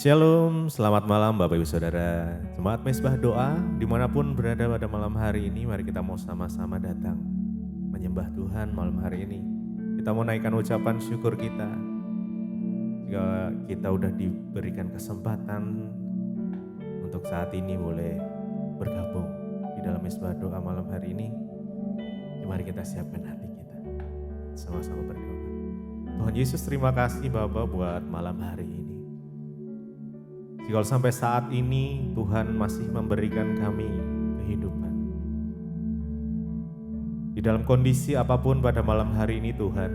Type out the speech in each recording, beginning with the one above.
Shalom, selamat malam Bapak Ibu Saudara. Jemaat Mezbah Doa, dimanapun berada pada malam hari ini, mari kita mau sama-sama datang menyembah Tuhan malam hari ini. Kita mau naikkan ucapan syukur kita. Jika kita udah diberikan kesempatan untuk saat ini boleh bergabung di dalam Mezbah Doa malam hari ini, mari kita siapkan hati kita. Sama-sama berdoa. Tuhan Yesus, terima kasih Bapak buat malam hari ini. Jika sampai saat ini Tuhan masih memberikan kami kehidupan. Di dalam kondisi apapun pada malam hari ini Tuhan,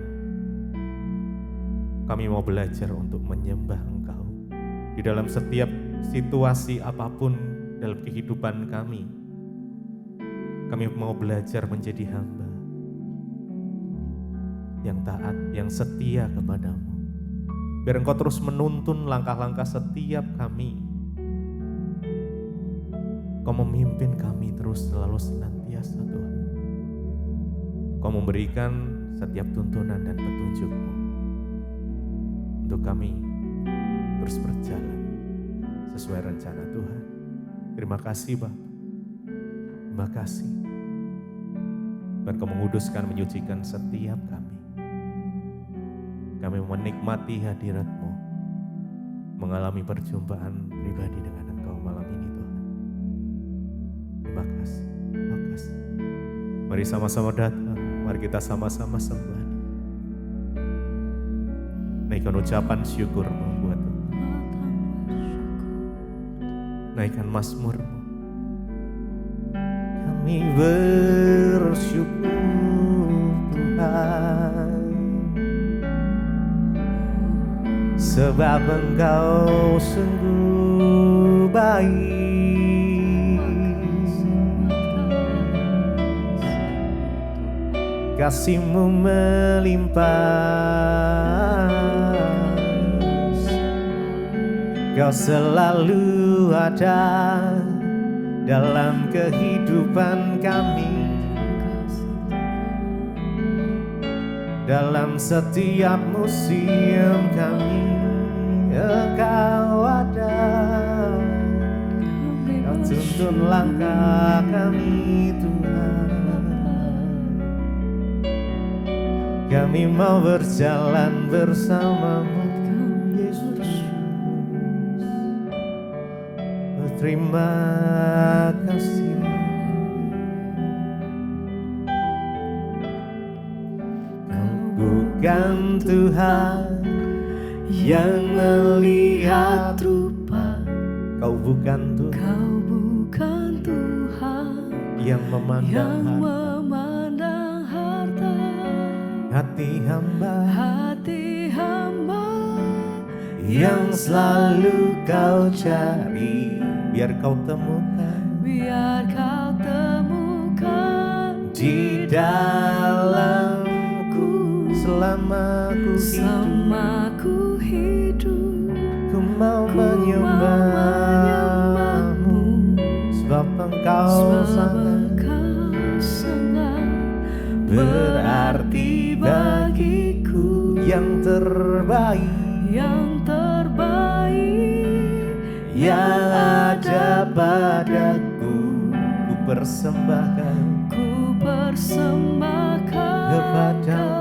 kami mau belajar untuk menyembah Engkau. Di dalam setiap situasi apapun dalam kehidupan kami mau belajar menjadi hamba yang taat, yang setia kepadamu. Biar Engkau terus menuntun langkah-langkah setiap kami. Engkau memimpin kami terus selalu senantiasa Tuhan. Engkau memberikan setiap tuntunan dan petunjuk-Mu untuk kami terus berjalan sesuai rencana Tuhan. Terima kasih Bapak. Terima kasih. Biar Engkau menguduskan, menyucikan setiap kami. Kami menikmati hadirat-Mu, mengalami perjumpaan pribadi dengan Engkau malam ini Tuhan. Terima kasih, terima kasih. Mari sama-sama datang, mari kita sama-sama sembah. Naikkan ucapan syukur-Mu buat Tuhan. Naikkan mazmur-Mu. Kami bersyukur Tuhan, sebab Engkau sungguh baik. Kasih-Mu melimpah, Kau selalu ada dalam kehidupan kami. Dalam setiap musim kami, Engkau ada. Kau tuntun langkah kami Tuhan. Kami mau berjalan bersama-Mu Yesus. Berterima kasih. Bukan Tuhan yang melihat rupa, Kau bukan Tuhan, Kau bukan Tuhan yang memandang harta. Hati hamba yang selalu Kau cari, biar Kau temukan di dalam selama ku hidup, ku mau menyembah-Mu, sebab Engkau sangat berarti bagiku. Yang terbaik yang ada padaku, ku persembahkan kepadamu.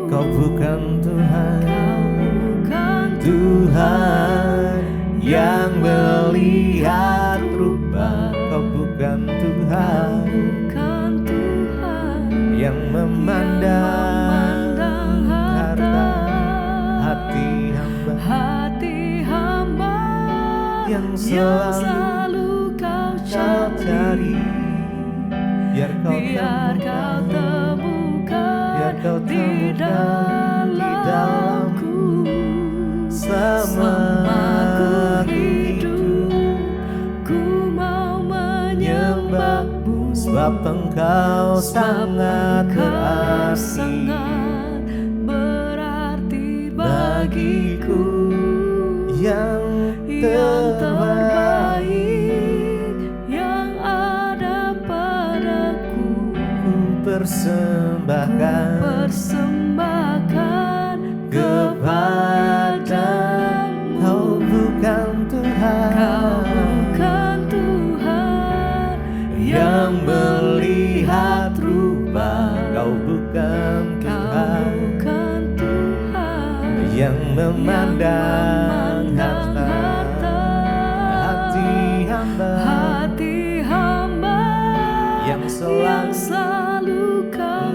Kau bukan Tuhan yang melihat rupa, Kau bukan Tuhan yang memandang harta. Hati hamba yang selalu Kau cari, biar Kau temukan di dalamku. Selama ku hidup, ku mau menyembah-Mu, sebab Engkau sangat berarti bagiku. Yang terbaik yang ada padaku, ku persembahkan kepadamu. Kau bukan Tuhan yang melihat rupa. Kau bukan Tuhan yang memandang harta. Hati hamba yang selalu kau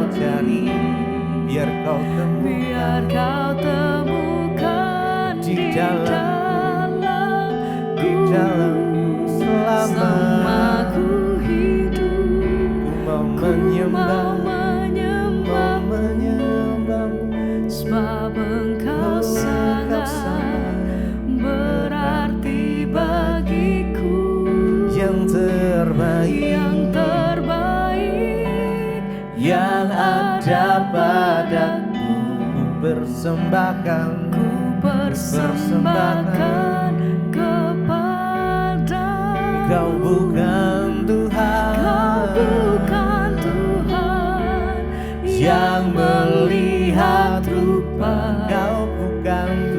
cari, biar kau temukan di dalam selama ku hidup. Ku mau menyembahmu, sebab Engkau sangat berarti bagiku. Yang terbaik yang ada padaku, ku persembahkan kepada. Kau bukan Tuhan yang melihat rupa. Kau bukan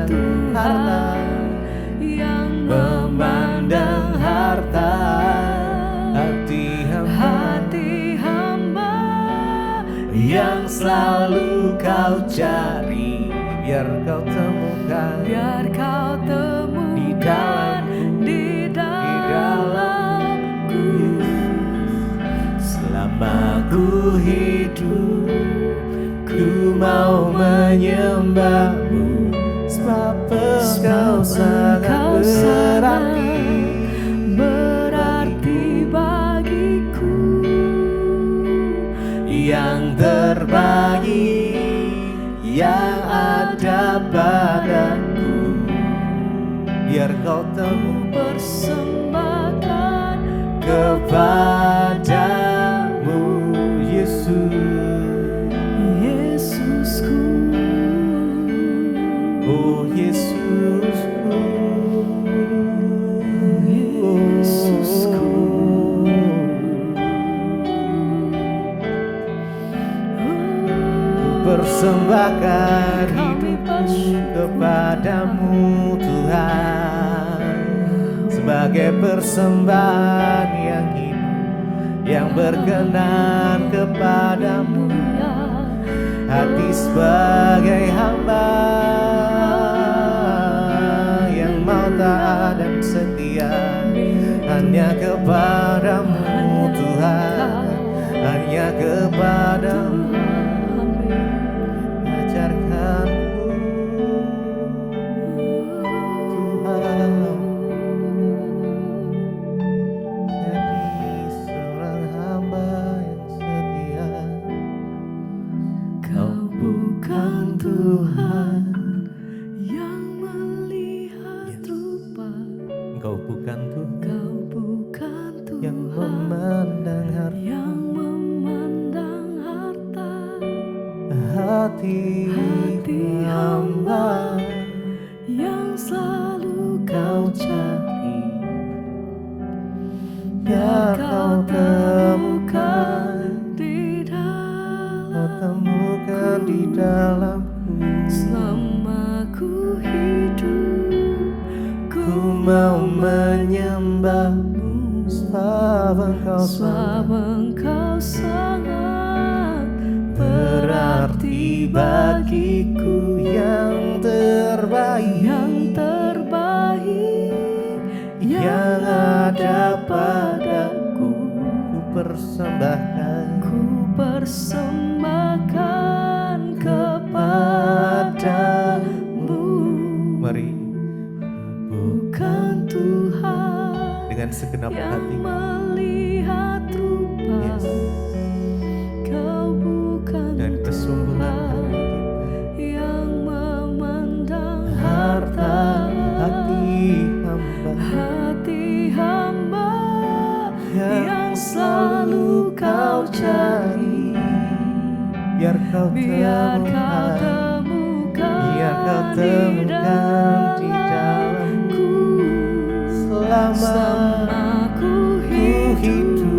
Tuhan yang memandang harta, hati hamba yang selalu kau cari, biar kau temukan di dalamku. Selama ku hidup, ku mau menyembahmu, sebab Engkau sangat berarti bagiku. Yang terbaik yang ada padaku, biar kau persembahkan kepadamu, Yesusku. Oh Yesusku, Yesusku. persembahkan hidupku kepadamu Tuhan, sebagai persembahan yang hidup, yang berkenan kepadamu. Hati sebagai hamba yang mau taat dan setia hanya kepadamu Tuhan, hanya kepadamu. Ajarkanku Tuhan, jadi seorang hamba yang setia. Kau bukan Tuhan yang melihat rupa. Engkau bukan Tuhan yang memandang harta. Hati hamba yang selalu kau cari, biar kau temukan di dalamku. Selama ku hidup, Ku mau menyembahmu, sebab Engkau sangat berarti bagiku. Yang terbaik yang ada padaku, ku persembahkan kepadamu. Mari bukan Tuhan dengan segenap yang hati. melihat rupa. Yes. Kau bukan Dan kesungguhan hati yang memandang harta. Hati hamba yang selalu kau cari, biar kau temukan di dalamku. Selama ku hidup,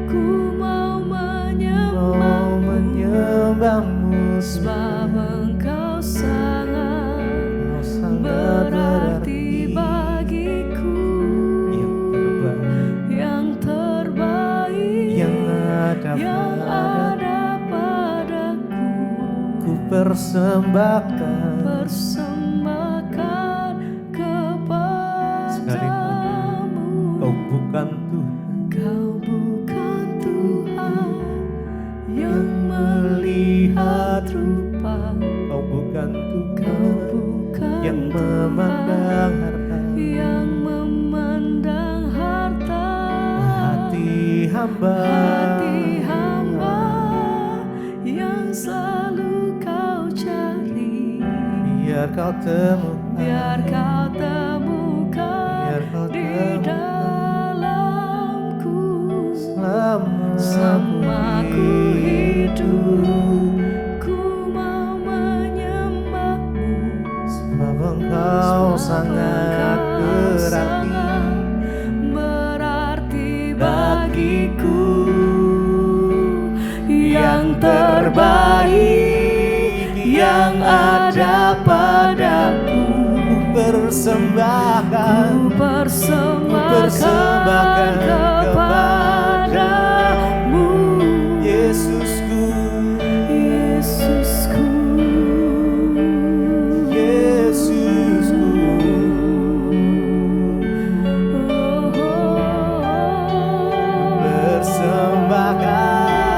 ku mau menyembahmu, sebab Engkau sangat berarti persembahkan sekali lagi. kepadamu. Kau bukan Tuhan Kau bukan Tuhan yang melihat melihat rupa. Kau bukan Kau Tuhan bukan yang memandang harta. yang memandang harta. Hati hamba yang selalu kau cari. biar kau temukan, Biar kau temukan biar kau di temukan dalamku. selama Ku hidup, ku mau menyembahmu. sebab engkau sangat berarti bagiku. Yang terbaik yang ada padaku, persembahkan, ku persembahkan kepadamu. Yesusku, Yesusku, Yesusku.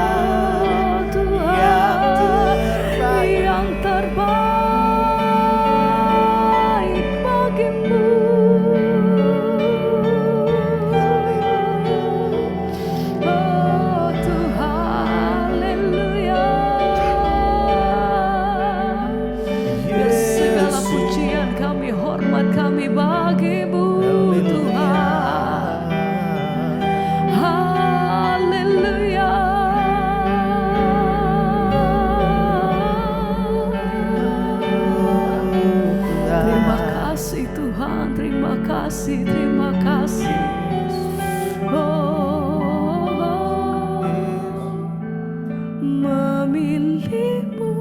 Persembahkan yang terbaik bagimu. Oh Tuhan, haleluya. Biar segala pujian kami, hormat kami bagimu Tuhan. Haleluya. Terima kasih Tuhan, terima kasih, terima kasih. Oh, memilihmu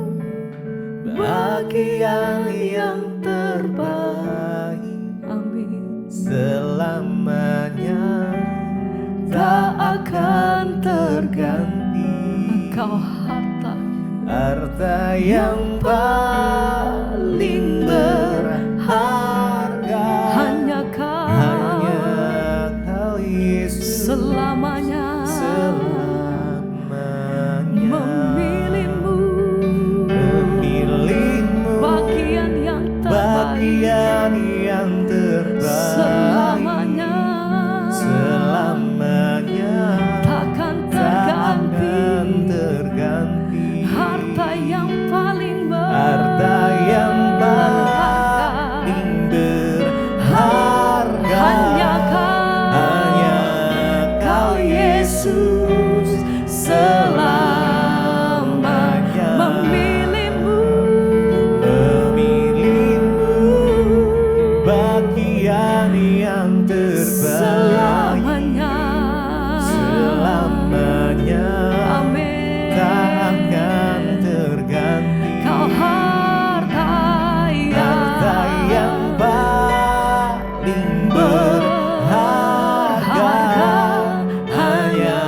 bagian yang terbaik. Amin. selamanya tak akan terganti. Engkau harta yang paling berharga, hanya kau Yesus, selamanya. Memilihmu bagian yang terbaik. Selamanya takkan terganti. Harta yang paling berharga, hanya kau Yesus selamanya. Memilihmu bagian yang terbaik. Selamanya Amin. tak akan terganti. Kau harta yang paling berharga, hanya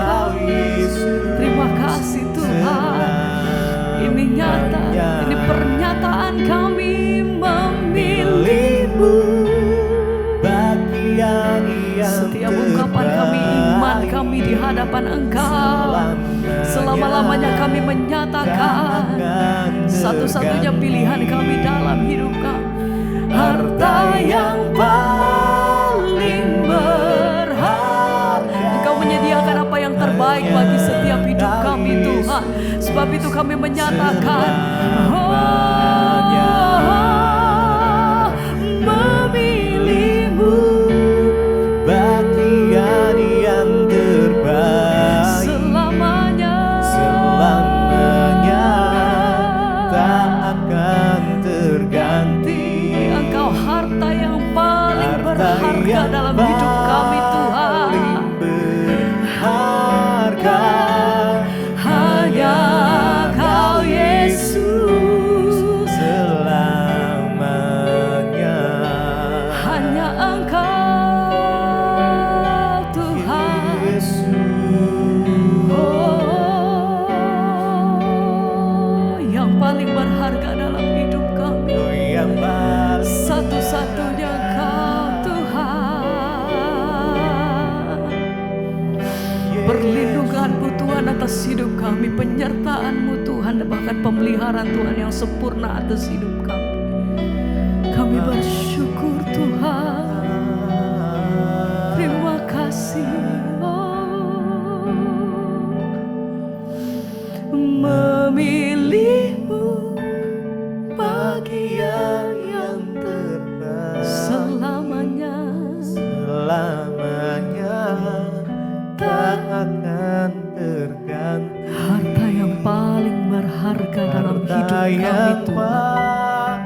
kau Yesus. Terima kasih Tuhan. Ini nyata, ini pernyataan kami memilihmu. Bagian yang Setiap ungkapan kami, iman kami di hadapan Engkau, selama-lamanya kami menyatakan satu-satunya pilihan kami dalam hidup kami. Harta yang paling berharga. Engkau menyediakan apa yang terbaik bagi setiap hidup kami Tuhan. Sebab itu kami menyatakan, memilihmu bagian yang terbaik. Selamanya tak akan terganti. Engkau harta yang paling berharga dalam hidup kami Tuhan. Berharga Hanya kau Yesus Perlindungan-Mu Tuhan atas hidup kami, penyertaan-Mu Tuhan, dan bahkan pemeliharaan Tuhan yang sempurna atas hidup kami. Kami bersyukur Tuhan. Terima kasih. Memilih-Mu bagian yang terbaik, selamanya tak akan terganti. Harta yang paling berharga dalam hidup kami Tuhan,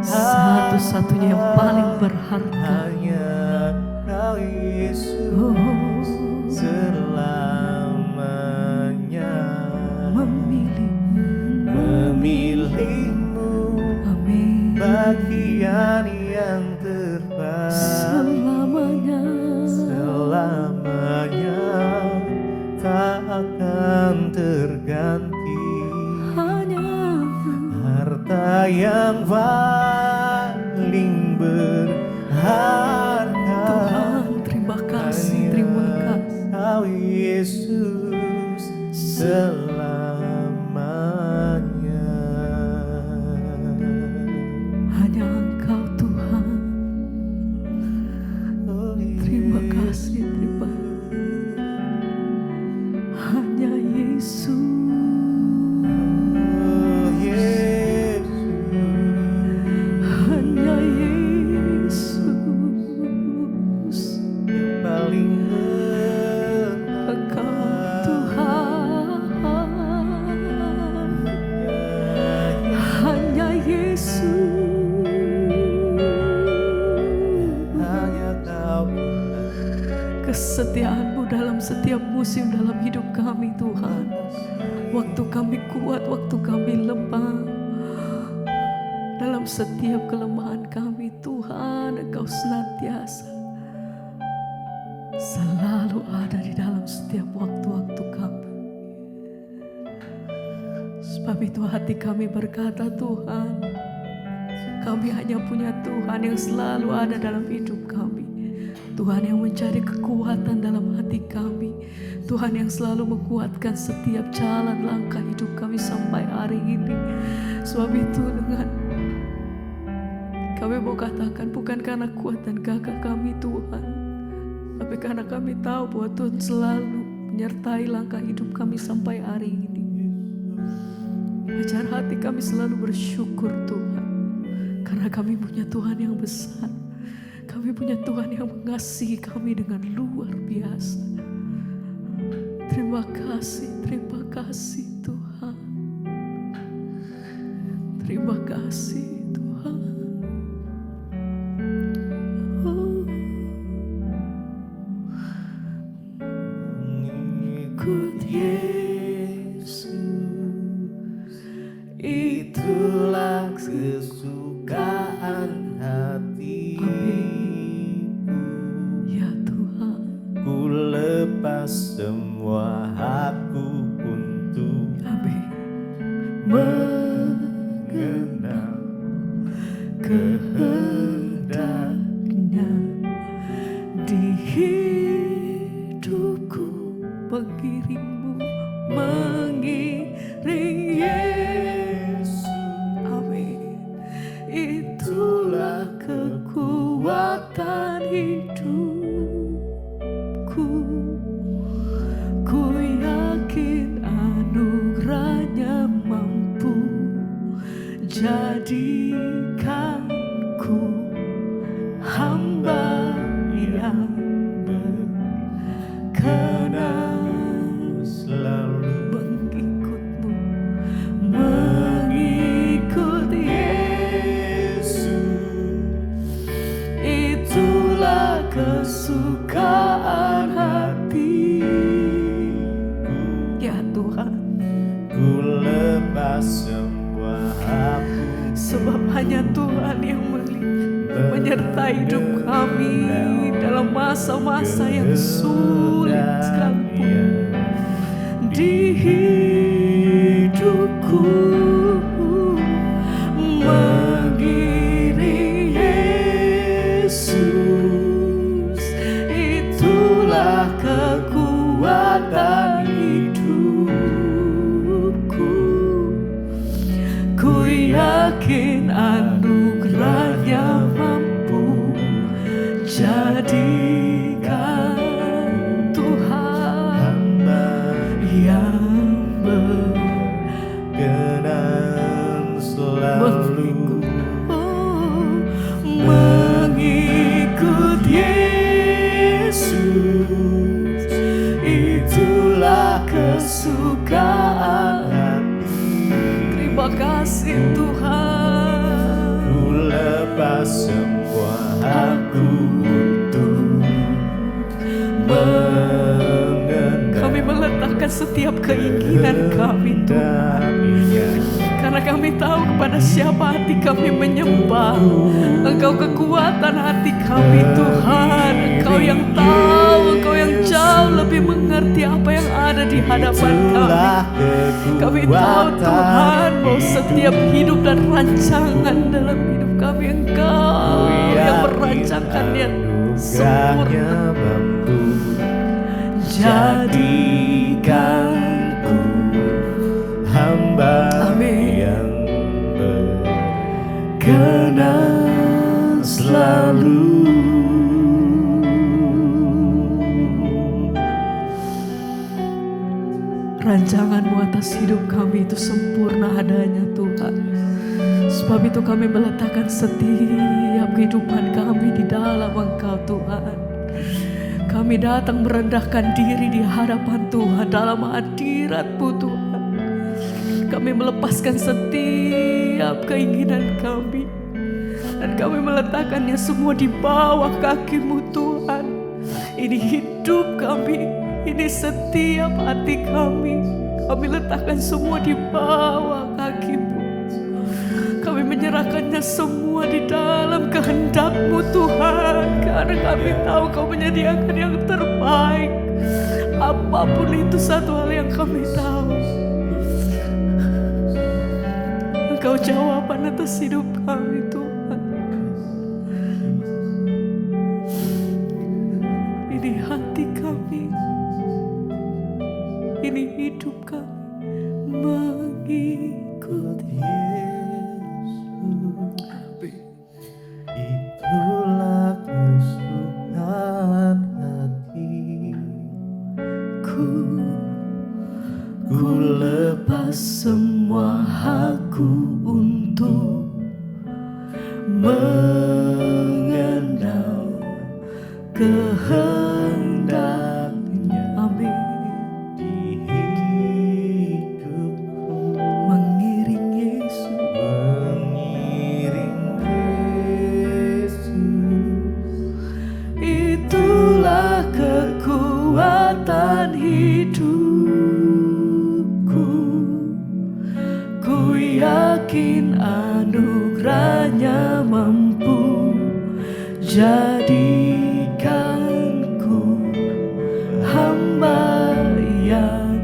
satu-satunya yang paling berharga hanya Kau Yesus, selamanya. Memilih-Mu bagian yang terbaik, selamanya tak akan terganti. hanya Harta yang paling berharga, Tuhan. Terima kasih, terima kasih. Kau Yesus selamanya. Hanya Engkau Tuhan. Terima kasih, terima kasih. Hanya Yesus. Hanya Yesus Yang paling Engkau Tuhan. Hanya Yesus. hanya Kau. Kesetiaan-Mu dalam setiap musim dalam hidup kami Tuhan. Waktu kami kuat, waktu kami lemah, dalam setiap kelemahan kami Tuhan, Engkau senantiasa selalu ada di dalam setiap waktu-waktu kami. Sebab itu hati kami berkata, Tuhan, kami hanya punya Tuhan yang selalu ada dalam hidup kami. Tuhan yang mencari kekuatan dalam hati kami. Tuhan yang selalu menguatkan setiap jalan langkah hidup kami sampai hari ini. Sebab itu dengan kami mau katakan, bukan karena kuat dan gagah kami Tuhan, tapi karena kami tahu bahwa Tuhan selalu menyertai langkah hidup kami sampai hari ini. Ajar hati kami selalu bersyukur Tuhan, karena kami punya Tuhan yang besar. Kami punya Tuhan yang mengasihi kami dengan luar biasa. Terima kasih Tuhan. Terima kasih Tuhan. Ikut Yesus, Itulah kesukaan hatiku. ya Tuhan. Ku lepas semua hakku untuk Amin. mengenal Kehendaknya di hidupku, mengiringmu, mengiring Yesus. Amin. Itulah kekuatan hidupku. Ku yakin anugerahnya mampu jadikanku hamba yang berkenan selalu mengikutmu, mengikut Yesus. Itulah kesukaan hatiku. Ya Tuhan, ku lepas semua hakku. sebab hanya Tuhan yang menyertai hidup kami dalam masa-masa yang sulit sekalipun. Di hidupku mengiring Yesus, itulah kekuatan kasih Tuhan. Ku lepas semua hakku untuk mengenal. Kami meletakkan setiap keinginan kami Tuhan. Karena kami tahu kepada siapa hati kami menyembah. Engkau kekuatan hati kami Tuhan. Engkau yang tahu, Engkau yang jauh lebih mengerti apa yang ada di hadapan kami. Kami tahu Tuhan bahwa setiap hidup dan rancangan dalam hidup kami Engkau yang merancangkannya sempurna. Jadikanku hamba yang berkenan selalu. Rancangan-Mu atas hidup kami itu sempurna adanya Tuhan. Sebab itu kami meletakkan setiap kehidupan kami di dalam Engkau Tuhan. Kami datang merendahkan diri di hadapan Tuhan dalam hadirat-Mu Tuhan. Kami melepaskan setiap keinginan kami. Dan kami meletakkannya semua di bawah kaki-Mu Tuhan. Ini hidup kami, ini setiap hati kami. Kami letakkan semua di bawah kaki-Mu. Kami menyerahkannya semua di dalam kehendak-Mu Tuhan. Karena kami tahu Kau menyediakan yang terbaik. Apapun itu satu hal yang kami tahu. Engkau jawaban atas hidup kami Tuhan. Ini hati kami. Ini hidup kami mengikuti. Itulah kesukaan hatiku. Ku lepas semua hakku untuk mengenal kehendaknya. Amin. Di hidupku Mengiring Yesus. Itulah kekuatan hidupku. Ku yakin anugerahnya mampu jadikanku hamba yang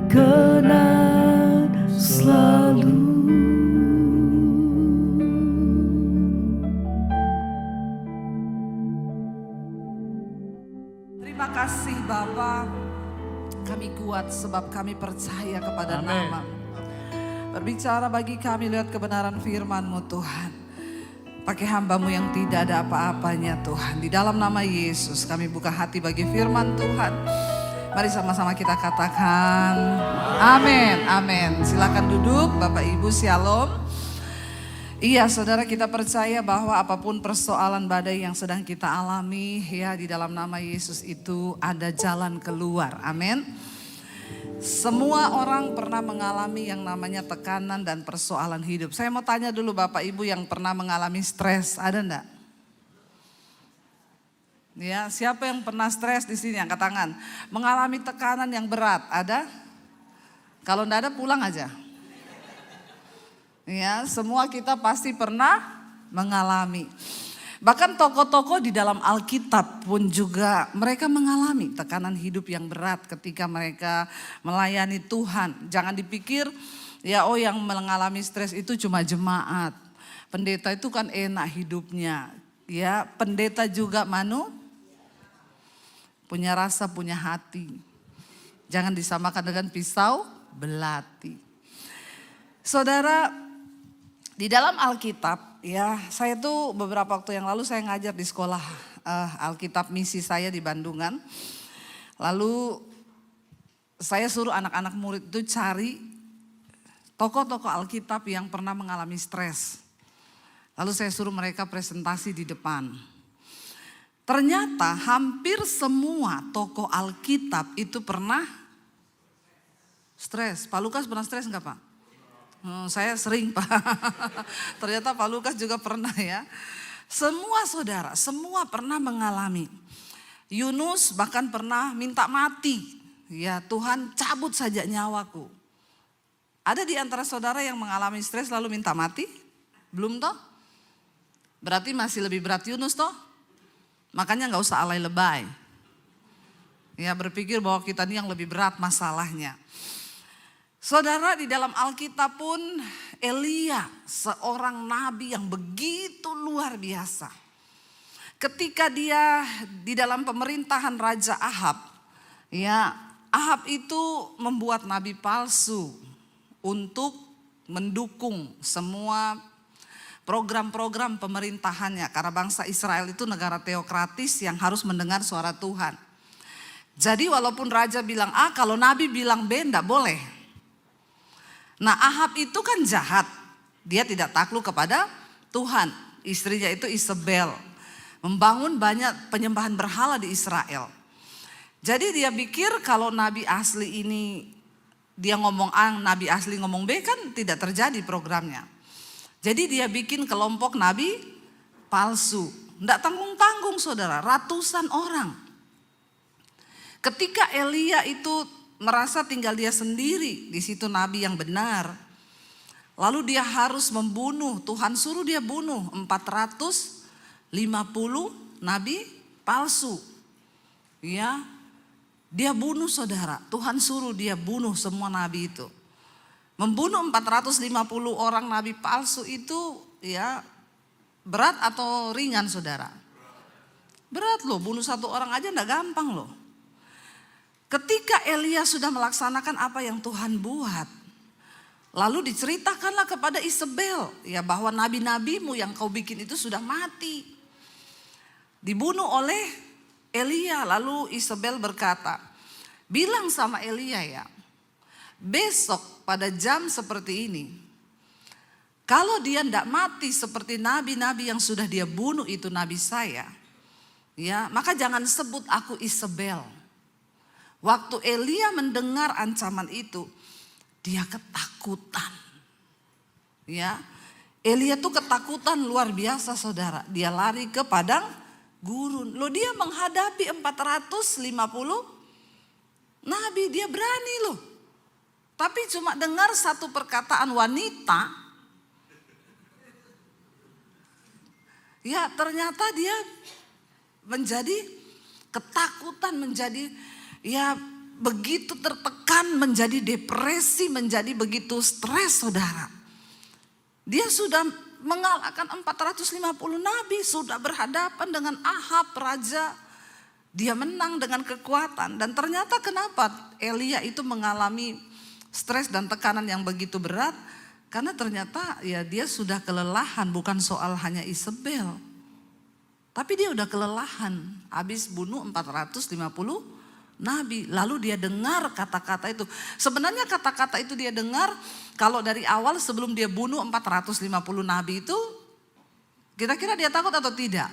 berkenan selalu. Terima kasih Bapa, kami kuat sebab kami percaya kepada nama. Berbicara bagi kami lihat kebenaran firman-Mu Tuhan. Pakai hamba-Mu yang tidak ada apa-apanya Tuhan. Di dalam nama Yesus kami buka hati bagi firman Tuhan. Mari sama-sama kita katakan amin, amin. Silakan duduk Bapak Ibu, shalom. Iya saudara, kita percaya bahwa apapun persoalan badai yang sedang kita alami, ya di dalam nama Yesus itu ada jalan keluar, amin. Semua orang pernah mengalami yang namanya tekanan dan persoalan hidup. Saya mau tanya dulu Bapak Ibu yang pernah mengalami stres, ada enggak? Ya, siapa yang pernah stres di sini angkat tangan? Mengalami tekanan yang berat, ada? Kalau enggak ada pulang aja. Ya, semua kita pasti pernah mengalami. Bahkan tokoh-tokoh di dalam Alkitab pun juga mereka mengalami tekanan hidup yang berat ketika mereka melayani Tuhan. Jangan dipikir ya yang mengalami stres itu cuma jemaat. Pendeta itu kan enak hidupnya. Ya, pendeta juga punya rasa, punya hati. Jangan disamakan dengan pisau belati. Saudara, di dalam Alkitab ya, saya tuh beberapa waktu yang lalu saya ngajar di sekolah Alkitab misi saya di Bandungan. Lalu saya suruh anak-anak murid itu cari tokoh-tokoh Alkitab yang pernah mengalami stres. Lalu saya suruh mereka presentasi di depan. Ternyata hampir semua tokoh Alkitab itu pernah stres. Pak Lukas pernah stres enggak Pak? Saya sering Pak. Ternyata Pak Lukas juga pernah ya. Semua saudara, semua pernah mengalami. Yunus bahkan pernah minta mati. Ya Tuhan cabut saja nyawaku. Ada di antara saudara yang mengalami stres lalu minta mati? Belum toh? Berarti masih lebih berat Yunus toh? Makanya gak usah alay lebay. Ya berpikir bahwa kita ini yang lebih berat masalahnya. Saudara, di dalam Alkitab pun Elia seorang nabi yang begitu luar biasa. Ketika dia di dalam pemerintahan Raja Ahab, ya Ahab itu membuat nabi palsu untuk mendukung semua program-program pemerintahannya. Karena bangsa Israel itu negara teokratis yang harus mendengar suara Tuhan. Jadi walaupun raja bilang A, kalau nabi bilang B enggak boleh. Nah Ahab itu kan jahat, dia tidak takluk kepada Tuhan. Istrinya itu Isabel, membangun banyak penyembahan berhala di Israel. Jadi dia pikir kalau nabi asli ini dia ngomong A, nabi asli ngomong B kan tidak terjadi programnya. Jadi dia bikin kelompok nabi palsu. Tidak tanggung-tanggung saudara, ratusan orang. Ketika Elia itu merasa tinggal dia sendiri, di situ nabi yang benar. Lalu dia harus membunuh, Tuhan suruh dia bunuh 450 nabi palsu. Ya, dia bunuh saudara, Tuhan suruh dia bunuh semua nabi itu. Membunuh 450 orang nabi palsu itu ya berat atau ringan saudara? Berat loh, bunuh satu orang aja enggak gampang loh. Ketika Elia sudah melaksanakan apa yang Tuhan buat, lalu diceritakanlah kepada Isabel ya bahwa nabi-nabimu yang kau bikin itu sudah mati. Dibunuh oleh Elia. Lalu Isabel berkata, bilang sama Elia ya, besok pada jam seperti ini, kalau dia tidak mati seperti nabi-nabi yang sudah dia bunuh itu nabi saya, ya maka jangan sebut aku Isabel. Waktu Elia mendengar ancaman itu, dia ketakutan. Ya, Elia tuh ketakutan luar biasa saudara. Dia lari ke padang gurun. Loh dia menghadapi 450 nabi, dia berani loh. Tapi cuma dengar satu perkataan wanita, ya ternyata dia menjadi ketakutan, menjadi ya begitu tertekan, menjadi depresi, menjadi begitu stres saudara. Dia sudah mengalahkan 450 nabi, sudah berhadapan dengan Ahab raja. Dia menang dengan kekuatan. Dan ternyata kenapa Elia itu mengalami stres dan tekanan yang begitu berat? Karena ternyata ya dia sudah kelelahan, bukan soal hanya Isabel. Tapi dia udah kelelahan, habis bunuh 450 nabi. Lalu dia dengar kata-kata itu. Sebenarnya kata-kata itu dia dengar kalau dari awal sebelum dia bunuh 450 nabi itu, kira-kira dia takut atau tidak?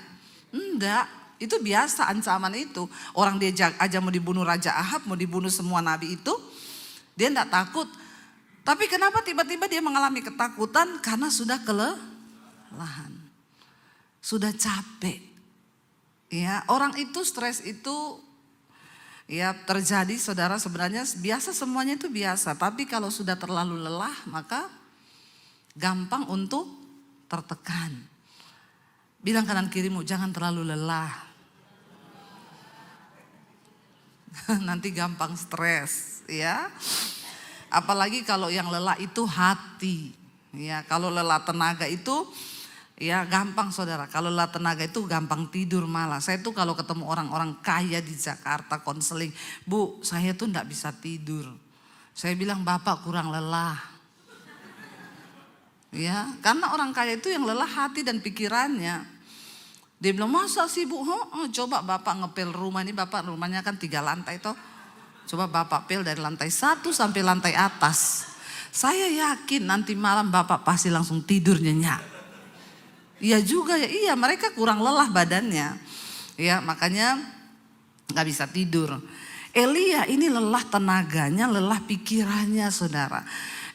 Enggak, itu biasa ancaman itu. Orang dia aja mau dibunuh Raja Ahab, mau dibunuh semua nabi itu, dia enggak takut. Tapi kenapa tiba-tiba dia mengalami ketakutan? Karena sudah kelelahan, sudah capek. Ya, orang itu stres itu ya terjadi saudara, sebenarnya biasa, semuanya itu biasa. Tapi kalau sudah terlalu lelah maka gampang untuk tertekan. Bilang kanan kirimu, jangan terlalu lelah. Nanti gampang stres ya. Apalagi kalau yang lelah itu hati. Ya, kalau lelah tenaga itu ya gampang saudara, kalau lelah tenaga itu gampang tidur malah. Saya tuh kalau ketemu orang-orang kaya di Jakarta konseling, Bu saya tuh enggak bisa tidur. Saya bilang Bapak kurang lelah. Ya, karena orang kaya itu yang lelah hati dan pikirannya. Dia bilang masa sih Bu, coba Bapak ngepel rumah ini, Bapak rumahnya kan 3 lantai toh. Coba Bapak pel dari lantai 1 sampai lantai atas. Saya yakin nanti malam Bapak pasti langsung tidur nyenyak. Iya juga ya, iya mereka kurang lelah badannya. Ya makanya gak bisa tidur. Elia ini lelah tenaganya, lelah pikirannya saudara.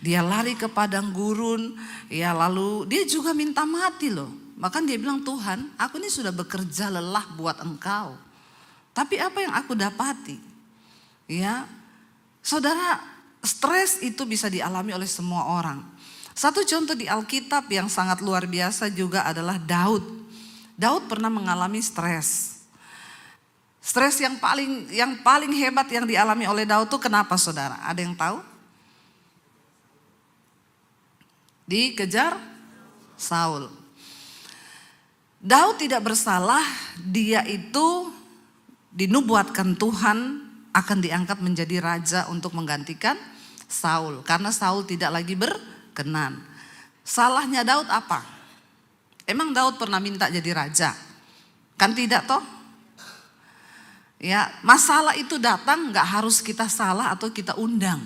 Dia lari ke padang gurun, ya lalu dia juga minta mati loh. Bahkan dia bilang, Tuhan, aku ini sudah bekerja lelah buat Engkau. Tapi apa yang aku dapati? Ya, saudara, stres itu bisa dialami oleh semua orang. Satu contoh di Alkitab yang sangat luar biasa juga adalah Daud. Daud pernah mengalami stres. Stres yang paling hebat yang dialami oleh Daud itu kenapa, saudara? Ada yang tahu? Dikejar Saul. Daud tidak bersalah, dia itu dinubuatkan Tuhan akan diangkat menjadi raja untuk menggantikan Saul. Karena Saul tidak lagi berkenan. Salahnya Daud apa? Emang Daud pernah minta jadi raja? Kan tidak toh? Ya, masalah itu datang gak harus kita salah atau kita undang.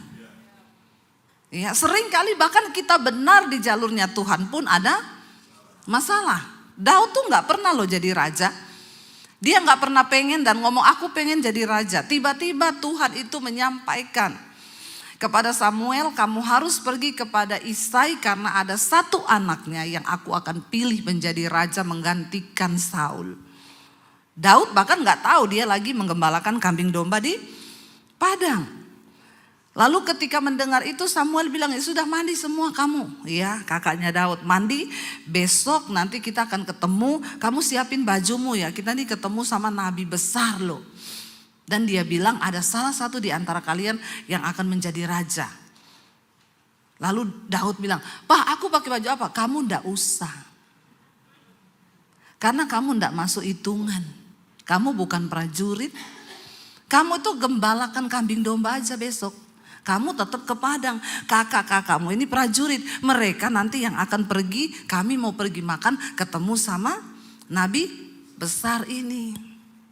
Ya, sering kali bahkan kita benar di jalurnya Tuhan pun ada masalah. Daud tuh gak pernah loh jadi raja. Dia gak pernah pengen dan ngomong aku pengen jadi raja. Tiba-tiba Tuhan itu menyampaikan kepada Samuel, kamu harus pergi kepada Isai karena ada satu anaknya yang aku akan pilih menjadi raja menggantikan Saul. Daud bahkan gak tahu dia lagi menggembalakan kambing domba di padang. Lalu ketika mendengar itu Samuel bilang, ya sudah mandi semua kamu. Ya, kakaknya Daud, mandi, besok nanti kita akan ketemu, kamu siapin bajumu ya, kita nih ketemu sama nabi besar loh. Dan dia bilang ada salah satu di antara kalian yang akan menjadi raja. Lalu Daud bilang, Pak aku pakai baju apa? Kamu ndak usah. Karena kamu ndak masuk hitungan. Kamu bukan prajurit. Kamu tuh gembalakan kambing domba aja besok. Kamu tetap ke padang. Kakak-kakakmu ini prajurit. Mereka nanti yang akan pergi. Kami mau pergi makan ketemu sama nabi besar ini.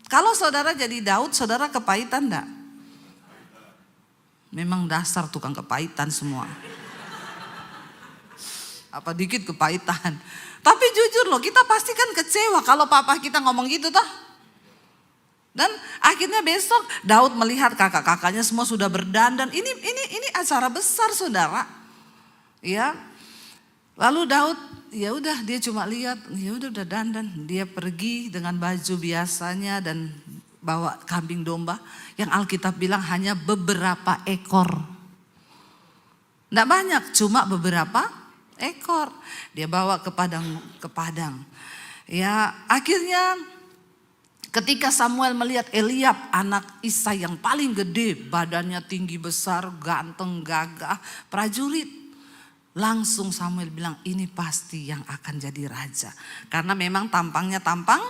Kalau saudara jadi Daud, saudara kepahitan enggak? Memang dasar tukang kepahitan semua. Apa dikit kepahitan. Tapi jujur loh, kita pasti kan kecewa kalau papa kita ngomong gitu toh. Dan akhirnya besok Daud melihat kakak-kakaknya semua sudah berdandan. Ini acara besar saudara. Ya. Lalu Daud ya udah dia cuma lihat, ya udah dandan. Dia pergi dengan baju biasanya dan bawa kambing domba yang Alkitab bilang hanya beberapa ekor. Enggak banyak, cuma beberapa ekor. Dia bawa ke padang. Ya, akhirnya ketika Samuel melihat Eliab anak Isai yang paling gede, badannya tinggi besar, ganteng, gagah, prajurit. Langsung Samuel bilang ini pasti yang akan jadi raja. Karena memang tampangnya tampang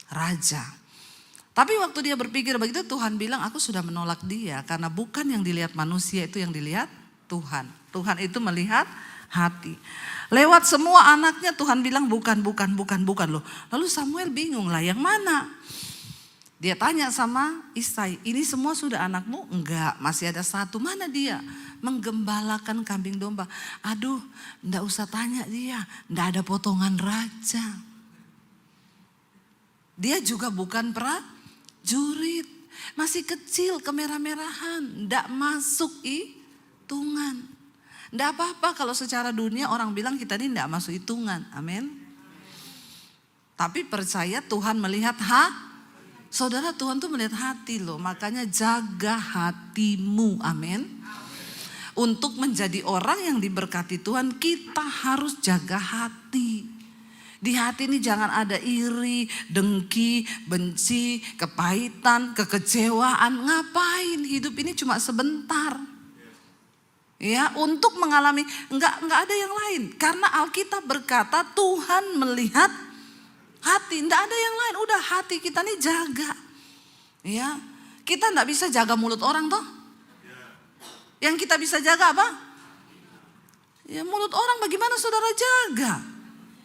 raja. Tapi waktu dia berpikir begitu Tuhan bilang aku sudah menolak dia. Karena bukan yang dilihat manusia itu yang dilihat Tuhan. Tuhan itu melihat hati. Lewat semua anaknya Tuhan bilang bukan loh. Lalu Samuel bingung lah yang mana? Dia tanya sama Isai, ini semua sudah anakmu? Enggak, masih ada satu. Mana dia? Menggembalakan kambing domba. Aduh, enggak usah tanya dia. Enggak ada potongan raja. Dia juga bukan prajurit. Masih kecil, kemerah-merahan. Enggak masuk hitungan. Enggak apa-apa kalau secara dunia orang bilang kita ini enggak masuk hitungan. Amin. Tapi percaya Tuhan melihat saudara, Tuhan tuh melihat hati loh. Makanya jaga hatimu. Amin. Untuk menjadi orang yang diberkati Tuhan kita harus jaga hati. Di hati ini jangan ada iri, dengki, benci, kepahitan, kekecewaan. Ngapain? Hidup ini cuma sebentar. Ya, untuk mengalami enggak ada yang lain. Karena Alkitab berkata Tuhan melihat hati, enggak ada yang lain. Udah hati kita nih jaga. Ya, kita enggak bisa jaga mulut orang toh. Yang kita bisa jaga apa? Ya, mulut orang bagaimana saudara jaga?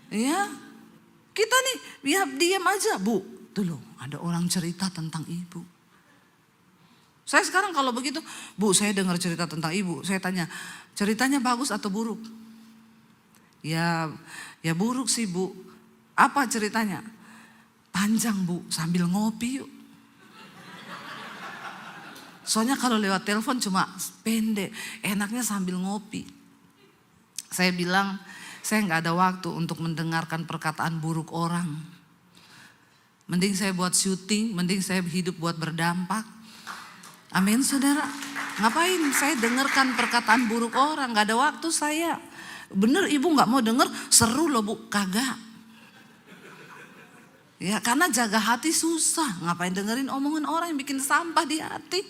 Ya, kita nih diam aja. Bu, tuh loh ada orang cerita tentang ibu. Saya sekarang kalau begitu, Bu saya dengar cerita tentang ibu. Saya tanya, ceritanya bagus atau buruk? Ya buruk sih Bu. Apa ceritanya? Panjang Bu, sambil ngopi yuk. Soalnya kalau lewat telepon cuma pendek, enaknya sambil ngopi. Saya bilang, saya nggak ada waktu untuk mendengarkan perkataan buruk orang. Mending saya buat syuting, mending saya hidup buat berdampak. Amin saudara. Ngapain saya dengarkan perkataan buruk orang, nggak ada waktu saya. Bener ibu nggak mau denger, seru loh bu, kagak. Ya karena jaga hati susah, ngapain dengerin omongan orang yang bikin sampah di hati.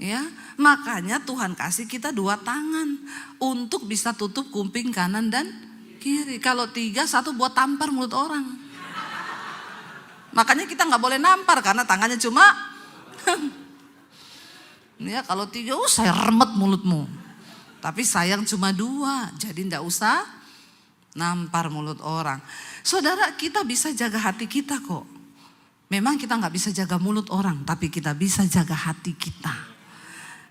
Ya, makanya Tuhan kasih kita 2 tangan untuk bisa tutup kuping kanan dan kiri. Kalau 3, 1 buat tampar mulut orang. Makanya kita nggak boleh nampar karena tangannya cuma. Ya kalau 3, saya remet mulutmu. Tapi sayang cuma 2, jadi nggak usah nampar mulut orang. Saudara, kita bisa jaga hati kita kok. Memang kita nggak bisa jaga mulut orang, tapi kita bisa jaga hati kita.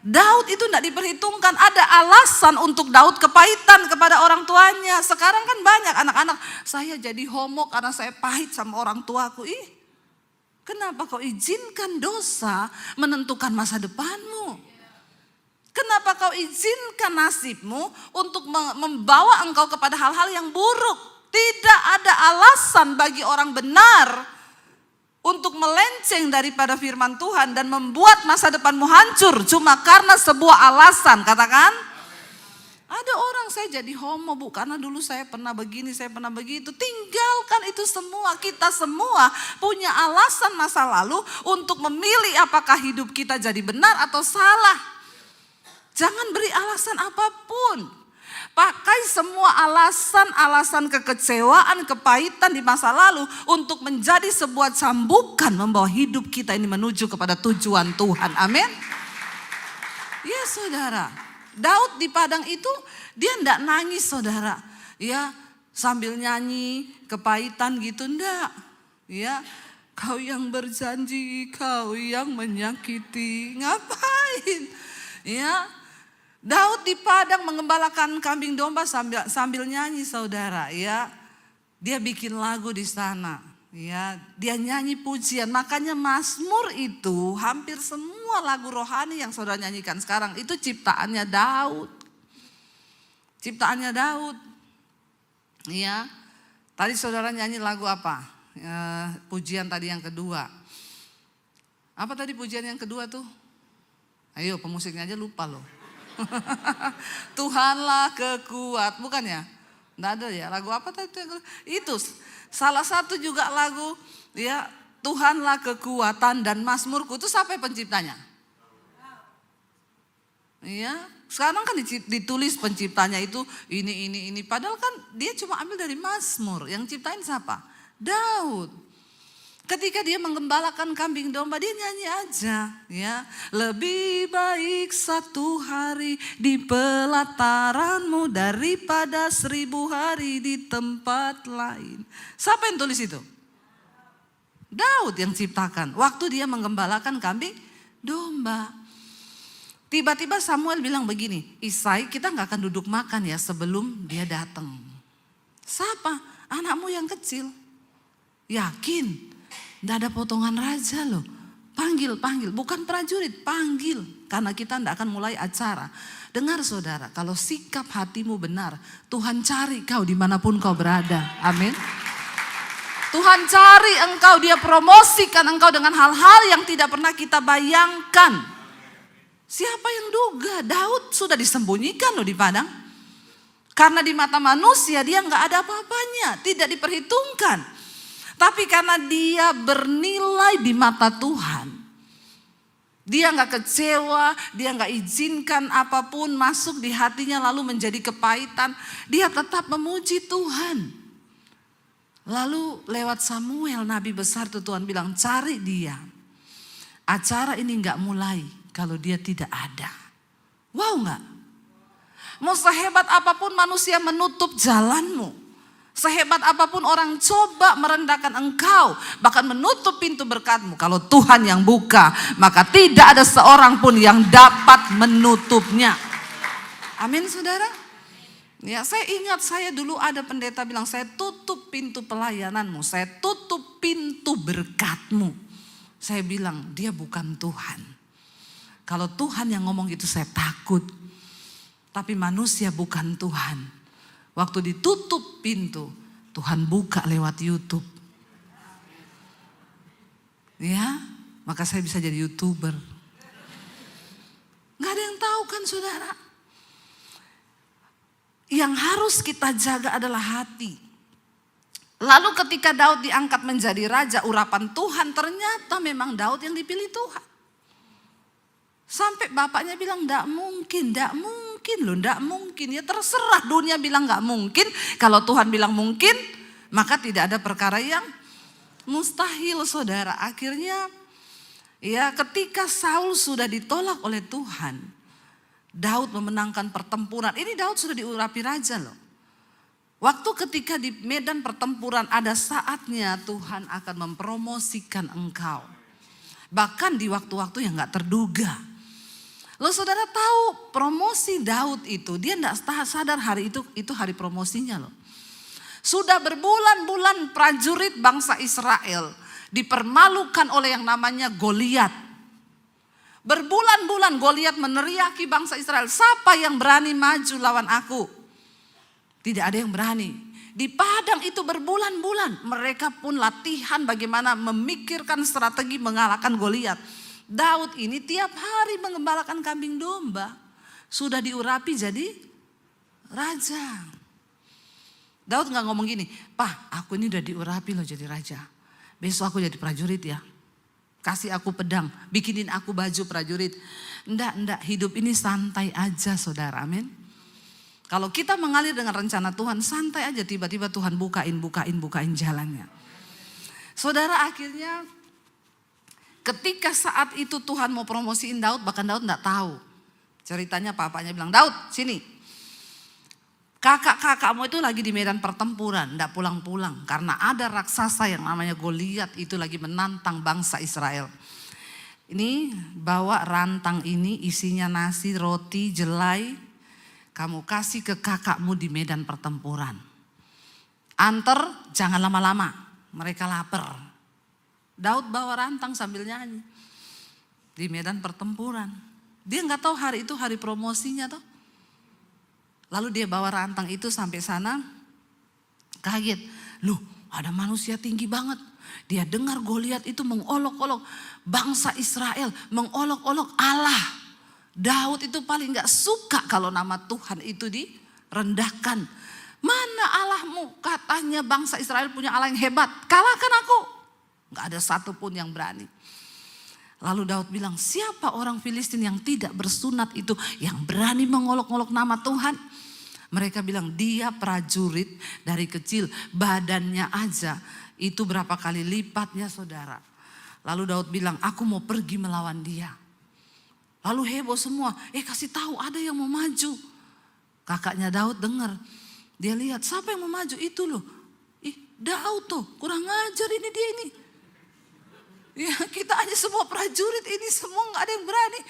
Daud itu tidak diperhitungkan, ada alasan untuk Daud kepahitan kepada orang tuanya. Sekarang kan banyak anak-anak, saya jadi homo karena saya pahit sama orang tuaku. Ih, kenapa kau izinkan dosa menentukan masa depanmu? Kenapa kau izinkan nasibmu untuk membawa engkau kepada hal-hal yang buruk? Tidak ada alasan bagi orang benar untuk melenceng daripada firman Tuhan dan membuat masa depanmu hancur cuma karena sebuah alasan. Katakan, ada orang saya jadi homo bu karena dulu saya pernah begini, saya pernah begitu. Tinggalkan itu semua. Kita semua punya alasan masa lalu untuk memilih apakah hidup kita jadi benar atau salah. Jangan beri alasan apapun. Pakai semua alasan-alasan kekecewaan, kepahitan di masa lalu untuk menjadi sebuah cambukan membawa hidup kita ini menuju kepada tujuan Tuhan. Amin. Ya saudara, Daud di padang itu dia enggak nangis saudara. Ya sambil nyanyi kepahitan gitu enggak. Ya, kau yang berjanji, kau yang menyakiti. Ngapain? Ya. Daud di padang mengembalakan kambing domba sambil nyanyi saudara ya. Dia bikin lagu di sana ya. Dia nyanyi pujian. Makanya Mazmur itu hampir semua lagu rohani yang saudara nyanyikan sekarang itu ciptaannya Daud. Ciptaannya Daud. Ya. Tadi saudara nyanyi lagu apa? Pujian tadi yang kedua. Apa tadi pujian yang kedua tuh? Ayo pemusiknya aja lupa loh. Tuhanlah kekuat, bukan ya? Nggak ada ya, lagu apa tadi? Itu salah satu juga lagu ya, Tuhanlah kekuatan dan Mazmurku. Itu siapa penciptanya? Iya, sekarang kan ditulis penciptanya itu ini. Padahal kan dia cuma ambil dari Mazmur. Yang ciptain siapa? Daud. Ketika dia menggembalakan kambing domba, dia nyanyi aja ya. Lebih baik 1 hari di pelataranmu daripada 1000 hari di tempat lain. Siapa yang tulis itu? Daud yang ciptakan. Waktu dia menggembalakan kambing domba. Tiba-tiba Samuel bilang begini, Isai kita gak akan duduk makan ya sebelum dia datang. Siapa? Anakmu yang kecil. Yakin? Nggak ada potongan raja loh. Panggil. Bukan prajurit, panggil. Karena kita nggak akan mulai acara. Dengar saudara, kalau sikap hatimu benar, Tuhan cari kau dimanapun kau berada. Amin. Tuhan cari engkau, dia promosikan engkau dengan hal-hal yang tidak pernah kita bayangkan. Siapa yang duga? Daud sudah disembunyikan loh di padang. Karena di mata manusia dia nggak ada apa-apanya, tidak diperhitungkan. Tapi karena dia bernilai di mata Tuhan. Dia gak kecewa, dia gak izinkan apapun masuk di hatinya lalu menjadi kepahitan. Dia tetap memuji Tuhan. Lalu lewat Samuel, nabi besar itu Tuhan bilang cari dia. Acara ini gak mulai kalau dia tidak ada. Wow gak? Mau sehebat apapun manusia menutup jalanmu. Sehebat apapun orang coba merendahkan engkau, bahkan menutup pintu berkatmu. Kalau Tuhan yang buka, maka tidak ada seorang pun yang dapat menutupnya. Amin saudara. Ya, saya ingat saya dulu ada pendeta bilang, saya tutup pintu pelayananmu, saya tutup pintu berkatmu. Saya bilang, dia bukan Tuhan. Kalau Tuhan yang ngomong gitu saya takut. Tapi manusia bukan Tuhan. Waktu ditutup pintu, Tuhan buka lewat YouTube. Ya, maka saya bisa jadi YouTuber. Gak ada yang tahu kan saudara. Yang harus kita jaga adalah hati. Lalu ketika Daud diangkat menjadi raja, urapan Tuhan, ternyata memang Daud yang dipilih Tuhan. Sampai bapaknya bilang enggak mungkin loh, enggak mungkin. Ya terserah dunia bilang enggak mungkin. Kalau Tuhan bilang mungkin, maka tidak ada perkara yang mustahil saudara. Akhirnya ya ketika Saul sudah ditolak oleh Tuhan, Daud memenangkan pertempuran. Ini Daud sudah diurapi raja loh. Waktu ketika di medan pertempuran ada saatnya Tuhan akan mempromosikan engkau. Bahkan di waktu-waktu yang gak terduga. Loh saudara tahu promosi Daud itu, dia gak sadar hari itu hari promosinya loh. Sudah berbulan-bulan prajurit bangsa Israel dipermalukan oleh yang namanya Goliat. Berbulan-bulan Goliat meneriaki bangsa Israel, siapa yang berani maju lawan aku? Tidak ada yang berani. Di padang itu berbulan-bulan mereka pun latihan bagaimana memikirkan strategi mengalahkan Goliat. Daud ini tiap hari mengembalakan kambing domba. Sudah diurapi jadi raja. Daud gak ngomong gini, "Pak, aku ini udah diurapi loh jadi raja. Besok aku jadi prajurit ya. Kasih aku pedang, bikinin aku baju prajurit." Enggak, hidup ini santai aja saudara, amin. Kalau kita mengalir dengan rencana Tuhan, santai aja, tiba-tiba Tuhan bukain jalannya. Saudara, akhirnya ketika saat itu Tuhan mau promosiin Daud, bahkan Daud enggak tahu. Ceritanya papanya bilang, "Daud sini. Kakak-kakakmu itu lagi di medan pertempuran, enggak pulang-pulang. Karena ada raksasa yang namanya Goliat itu lagi menantang bangsa Israel. Ini bawa rantang ini isinya nasi, roti, jelai. Kamu kasih ke kakakmu di medan pertempuran. Antar, jangan lama-lama, mereka lapar." Daud bawa rantang sambil nyanyi di medan pertempuran. Dia nggak tahu hari itu hari promosinya toh. Lalu dia bawa rantang itu sampai sana, kaget. Loh, ada manusia tinggi banget. Dia dengar Goliat itu mengolok-olok bangsa Israel, mengolok-olok Allah. Daud itu paling nggak suka kalau nama Tuhan itu direndahkan. Mana Allahmu? Katanya bangsa Israel punya Allah yang hebat. Kalahkan aku. Gak ada satupun yang berani. Lalu Daud bilang, siapa orang Filistin yang tidak bersunat itu yang berani mengolok-olok nama Tuhan? Mereka bilang, dia prajurit dari kecil, badannya aja itu berapa kali lipatnya saudara. Lalu Daud bilang, aku mau pergi melawan dia. Lalu heboh semua, kasih tahu ada yang mau maju. Kakaknya Daud dengar, dia lihat siapa yang mau maju itu loh. Daud tuh kurang ngajar ini dia ini. Ya kita aja semua prajurit ini semua gak ada yang berani.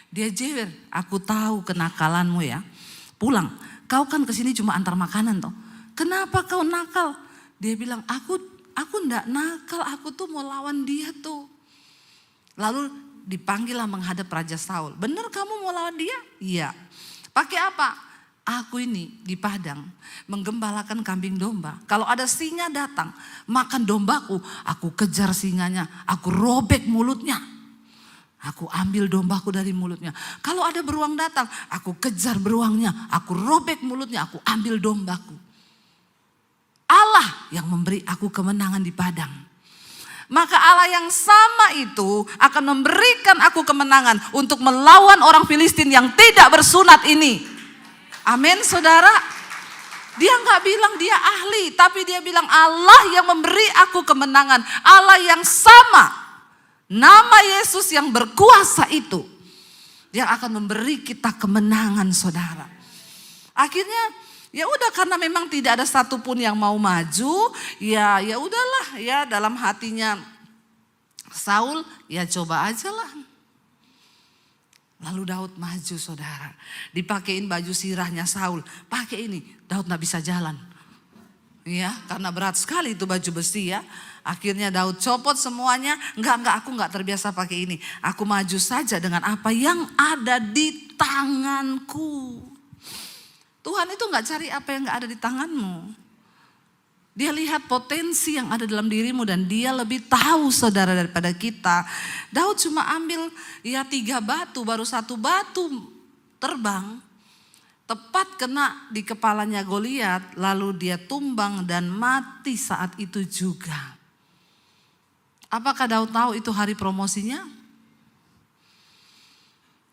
Dia jewer, aku tahu kenakalanmu ya. Pulang, kau kan kesini cuma antar makanan toh. Kenapa kau nakal? Dia bilang aku ndak nakal, aku tuh mau lawan dia tuh. Lalu dipanggillah menghadap Raja Saul. Benar kamu mau lawan dia? Iya. Pakai apa? Aku ini di padang menggembalakan kambing domba. Kalau ada singa datang makan dombaku, aku kejar singanya, aku robek mulutnya. Aku ambil dombaku dari mulutnya. Kalau ada beruang datang, aku kejar beruangnya, aku robek mulutnya, aku ambil dombaku. Allah yang memberi aku kemenangan di padang. Maka Allah yang sama itu akan memberikan aku kemenangan untuk melawan orang Filistin yang tidak bersunat ini. Amin saudara. Dia gak bilang dia ahli, tapi dia bilang Allah yang memberi aku kemenangan. Allah yang sama, nama Yesus yang berkuasa itu, yang akan memberi kita kemenangan saudara. Akhirnya ya udah, karena memang tidak ada satupun yang mau maju, ya udahlah ya, dalam hatinya Saul ya coba aja lah. Lalu Daud maju saudara, dipakein baju sirahnya Saul, pakai ini, Daud gak bisa jalan. Ya, karena berat sekali itu baju besi ya. Akhirnya Daud copot semuanya, enggak aku gak terbiasa pakai ini. Aku maju saja dengan apa yang ada di tanganku. Tuhan itu nggak cari apa yang nggak ada di tanganmu. Dia lihat potensi yang ada dalam dirimu dan dia lebih tahu saudara daripada kita. Daud cuma ambil ya 3 batu, baru 1 batu terbang. Tepat kena di kepalanya Goliat, lalu dia tumbang dan mati saat itu juga. Apakah Daud tahu itu hari promosinya?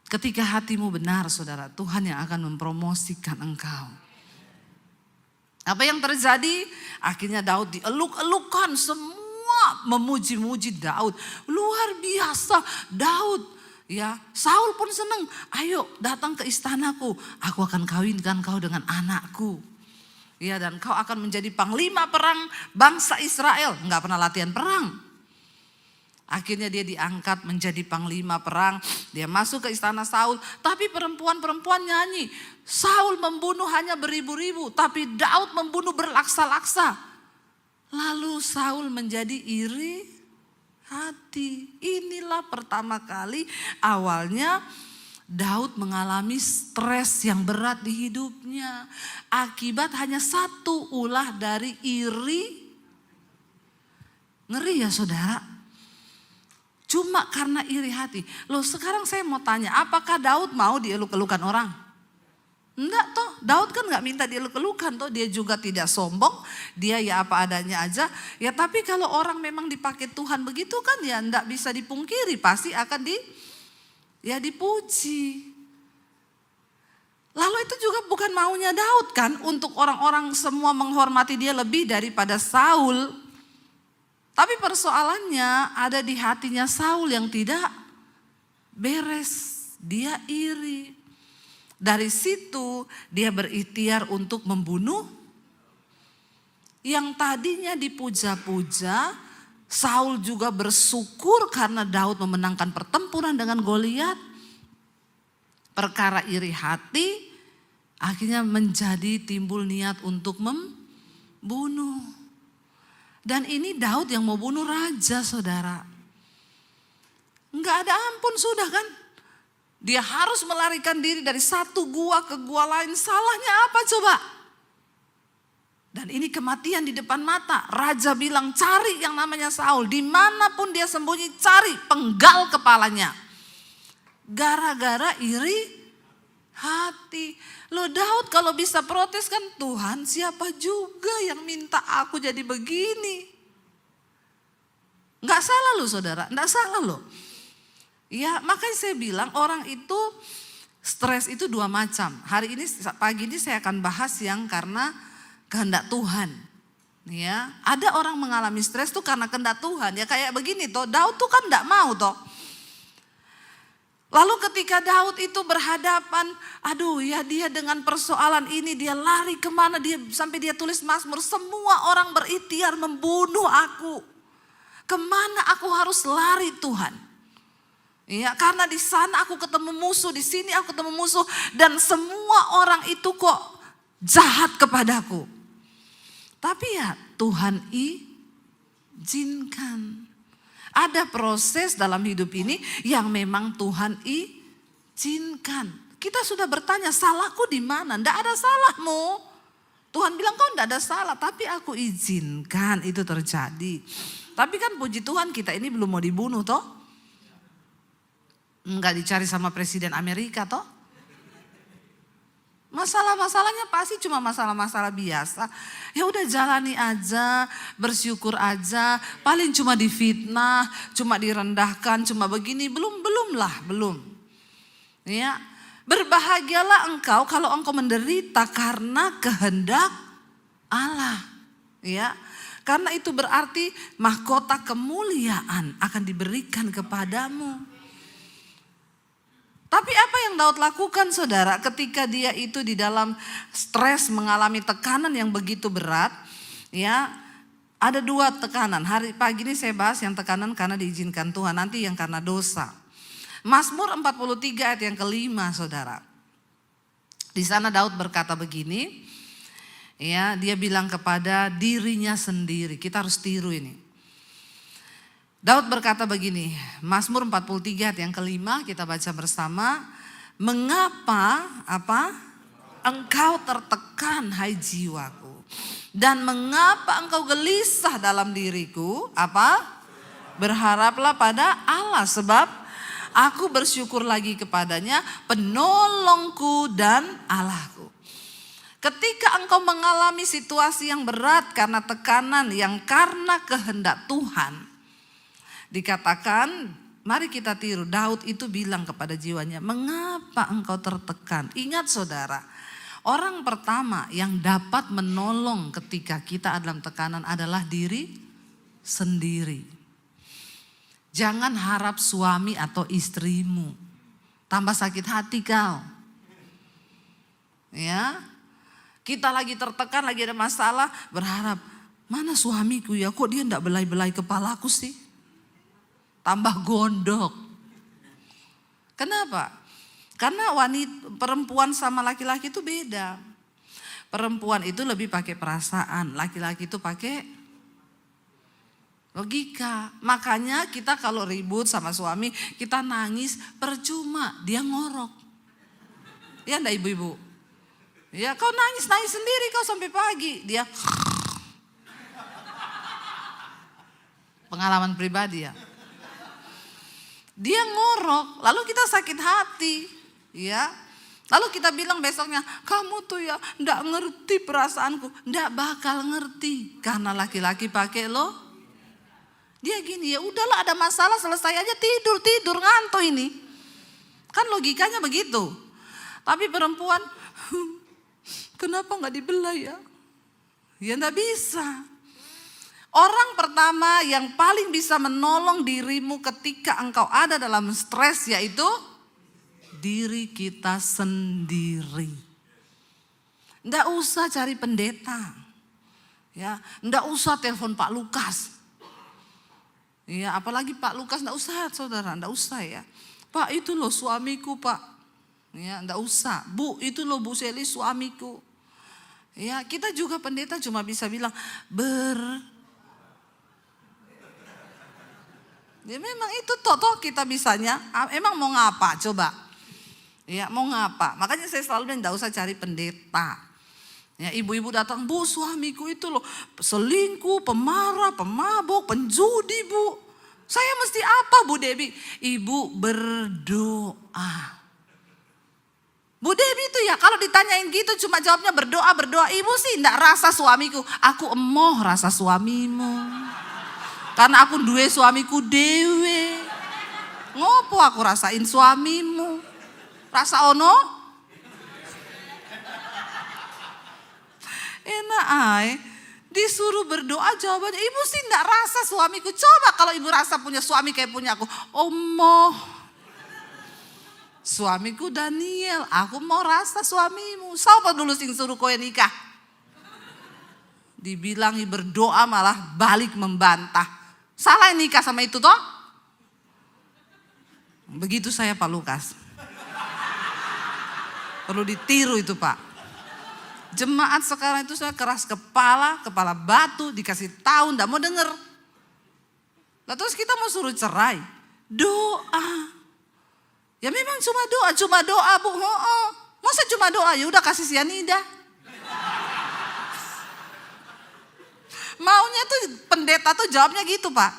Ketika hatimu benar saudara, Tuhan yang akan mempromosikan engkau. Apa yang terjadi? Akhirnya Daud dieluk-elukan, semua memuji-muji Daud. Luar biasa Daud. Ya, Saul pun senang. Ayo datang ke istanaku, aku akan kawinkan kau dengan anakku. Ya, dan kau akan menjadi panglima perang bangsa Israel. Enggak pernah latihan perang. Akhirnya dia diangkat menjadi panglima perang. Dia masuk ke istana Saul. Tapi perempuan-perempuan nyanyi. Saul membunuh hanya beribu-ribu. Tapi Daud membunuh berlaksa-laksa. Lalu Saul menjadi iri hati. Inilah pertama kali awalnya Daud mengalami stres yang berat di hidupnya. Akibat hanya 1 ulah dari iri. Ngeri ya saudara. Cuma karena iri hati. Loh sekarang saya mau tanya, apakah Daud mau dieluk-elukan orang? Enggak toh, Daud kan gak minta dieluk-elukan toh. Dia juga tidak sombong, dia ya apa adanya aja. Ya tapi kalau orang memang dipakai Tuhan begitu kan ya enggak bisa dipungkiri. Pasti akan dipuji. Lalu itu juga bukan maunya Daud kan. Untuk orang-orang semua menghormati dia lebih daripada Saul. Tapi persoalannya ada di hatinya Saul yang tidak beres. Dia iri. Dari situ dia berikhtiar untuk membunuh. Yang tadinya dipuja-puja. Saul juga bersyukur karena Daud memenangkan pertempuran dengan Goliat. Perkara iri hati akhirnya menjadi timbul niat untuk membunuh. Dan ini Daud yang mau bunuh raja saudara. Enggak ada ampun sudah kan. Dia harus melarikan diri dari satu gua ke gua lain. Salahnya apa coba? Dan ini kematian di depan mata. Raja bilang cari yang namanya Saul. Dimanapun dia sembunyi cari, penggal kepalanya. Gara-gara iri hati. Loh Daud kalau bisa protes kan, Tuhan siapa juga yang minta aku jadi begini. Nggak salah loh saudara, nggak salah loh. Ya makanya saya bilang orang itu stres itu 2 macam. Hari ini pagi ini saya akan bahas yang karena kehendak Tuhan. Ya, ada orang mengalami stres tuh karena kehendak Tuhan. Ya kayak begini toh, Daud tuh kan nggak mau toh. Lalu ketika Daud itu berhadapan, aduh ya dia dengan persoalan ini dia lari kemana, dia sampai dia tulis Mazmur, semua orang berikhtiar membunuh aku. Kemana aku harus lari Tuhan? Ya karena di sana aku ketemu musuh, di sini aku ketemu musuh dan semua orang itu kok jahat kepadaku. Tapi ya Tuhan izinkan. Ada proses dalam hidup ini yang memang Tuhan izinkan. Kita sudah bertanya salahku di mana? Tidak ada salahmu. Tuhan bilang kau tidak ada salah tapi aku izinkan itu terjadi. Tapi kan puji Tuhan kita ini belum mau dibunuh toh. Enggak dicari sama presiden Amerika toh. Masalah-masalahnya pasti cuma masalah-masalah biasa. Ya udah jalani aja, bersyukur aja. Paling cuma difitnah, cuma direndahkan, cuma begini. Belum. Ya, berbahagialah engkau kalau engkau menderita karena kehendak Allah. Ya, karena itu berarti mahkota kemuliaan akan diberikan kepadamu. Tapi apa yang Daud lakukan saudara ketika dia itu di dalam stres mengalami tekanan yang begitu berat. Ya ada 2 tekanan. Hari pagi ini saya bahas yang tekanan karena diizinkan Tuhan. Nanti yang karena dosa. Mazmur 43 ayat yang kelima saudara. Di sana Daud berkata begini. Ya dia bilang kepada dirinya sendiri. Kita harus tiru ini. Daud berkata begini, Mazmur 43 ayat yang kelima kita baca bersama. Mengapa engkau tertekan hai jiwaku? Dan mengapa engkau gelisah dalam diriku? Apa? Berharaplah pada Allah, sebab aku bersyukur lagi kepadanya, penolongku dan Allahku. Ketika engkau mengalami situasi yang berat karena tekanan yang karena kehendak Tuhan, dikatakan, mari kita tiru, Daud itu bilang kepada jiwanya, mengapa engkau tertekan? Ingat saudara, orang pertama yang dapat menolong ketika kita dalam tekanan adalah diri sendiri. Jangan harap suami atau istrimu. Tambah sakit hati kau. Ya. Kita lagi tertekan, lagi ada masalah, berharap, mana suamiku ya, kok dia enggak belai-belai kepalaku sih? Tambah gondok. Kenapa? Karena perempuan sama laki-laki itu beda. Perempuan itu lebih pakai perasaan, laki-laki itu pakai logika. Makanya kita kalau ribut sama suami, kita nangis percuma, dia ngorok. Ya enggak ibu-ibu? Ya kau nangis sendiri kau sampai pagi. Dia pengalaman pribadi ya. Dia ngorok, lalu kita sakit hati. Ya. Lalu kita bilang besoknya, kamu tuh ya enggak ngerti perasaanku. Enggak bakal ngerti. Karena laki-laki pakai lo. Dia gini, ya udahlah ada masalah selesai aja, tidur ngantuk ini. Kan logikanya begitu. Tapi perempuan, kenapa nggak dibelai ya? Ya nggak bisa. Orang pertama yang paling bisa menolong dirimu ketika engkau ada dalam stres yaitu diri kita sendiri. Nggak usah cari pendeta. Ya, nggak usah telepon Pak Lukas. Ya, apalagi Pak Lukas, enggak usah saudara, enggak usah ya. Pak itu loh suamiku Pak. Ya, enggak usah. Bu itu loh Bu Seli suamiku. Ya, kita juga pendeta cuma bisa bilang ya memang itu toh kita bisanya. Emang mau ngapa coba? Ya mau ngapa? Makanya saya selalu bilang enggak usah cari pendeta. Ya, ibu-ibu datang, Bu suamiku itu loh selingkuh, pemarah, pemabuk, penjudi Bu. Saya mesti apa Bu Debbie? Ibu berdoa. Bu Debbie itu ya kalau ditanyain gitu cuma jawabnya berdoa. Ibu sih enggak rasa suamiku. Aku emoh rasa suamimu. Karena aku duwe suamiku dewe. Ngopo aku rasain suamimu? Rasa ono? Enak ay, disuruh berdoa jawabannya ibu sih enggak rasa suamiku. Coba kalau ibu rasa punya suami kayak punya aku. Omoh, suamiku Daniel, aku mau rasa suamimu. Siapa dulu sing suruh kowe nikah? Dibilangi berdoa malah balik membantah. Salah nikah sama itu toh? Begitu saya Pak Lukas. Perlu ditiru itu Pak. Jemaat sekarang itu saya keras kepala batu, dikasih tahu enggak mau denger. Lah terus kita mau suruh cerai. Doa. Ya memang cuma doa Bu. Masa cuma doa? Ya udah kasih sianida. Maunya tuh pendeta tuh jawabnya gitu Pak.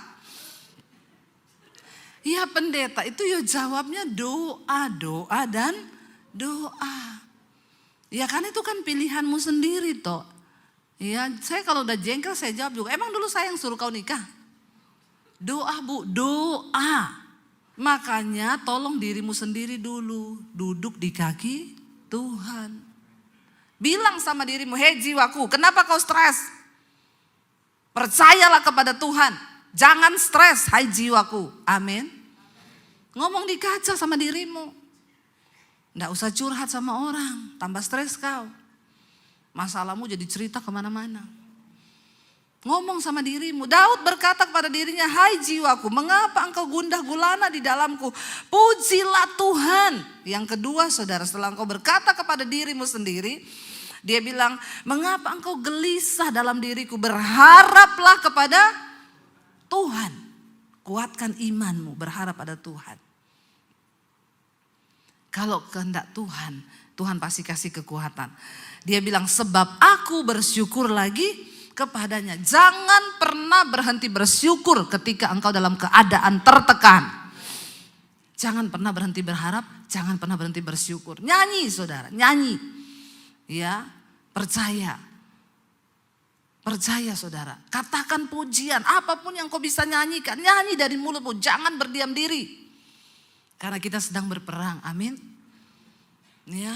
Iya pendeta itu ya jawabnya doa dan doa. Ya kan itu kan pilihanmu sendiri toh. Ya saya kalau udah jengkel saya jawab juga. Emang dulu saya yang suruh kau nikah? Doa Bu, doa. Makanya tolong dirimu sendiri dulu. Duduk di kaki Tuhan. Bilang sama dirimu, hei jiwaku kenapa kau stres? Percayalah kepada Tuhan. Jangan stres hai jiwaku. Amin. Ngomong di kaca sama dirimu. Nggak usah curhat sama orang, tambah stres kau. Masalahmu jadi cerita kemana-mana. Ngomong sama dirimu. Daud berkata kepada dirinya, hai jiwaku, mengapa engkau gundah gulana di dalamku? Pujilah Tuhan. Yang kedua saudara, setelah engkau berkata kepada dirimu sendiri, dia bilang, mengapa engkau gelisah dalam diriku? Berharaplah kepada Tuhan. Kuatkan imanmu, berharap pada Tuhan. Kalau kehendak Tuhan, Tuhan pasti kasih kekuatan. Dia bilang sebab aku bersyukur lagi kepadanya. Jangan pernah berhenti bersyukur ketika engkau dalam keadaan tertekan. Jangan pernah berhenti berharap, jangan pernah berhenti bersyukur. Nyanyi saudara, nyanyi. Ya, percaya. Percaya saudara, katakan pujian, apapun yang kau bisa nyanyikan, nyanyi dari mulutmu, jangan berdiam diri. Karena kita sedang berperang, amin. Ya,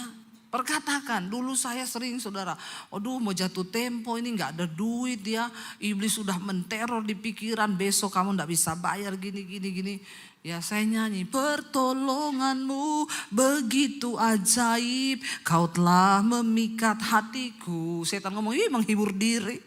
perkatakan, dulu saya sering saudara, aduh mau jatuh tempo ini gak ada duit ya. Iblis sudah menteror di pikiran, besok kamu gak bisa bayar gini. Ya saya nyanyi, pertolonganmu begitu ajaib, kau telah memikat hatiku. Setan ngomong, ih menghibur diri.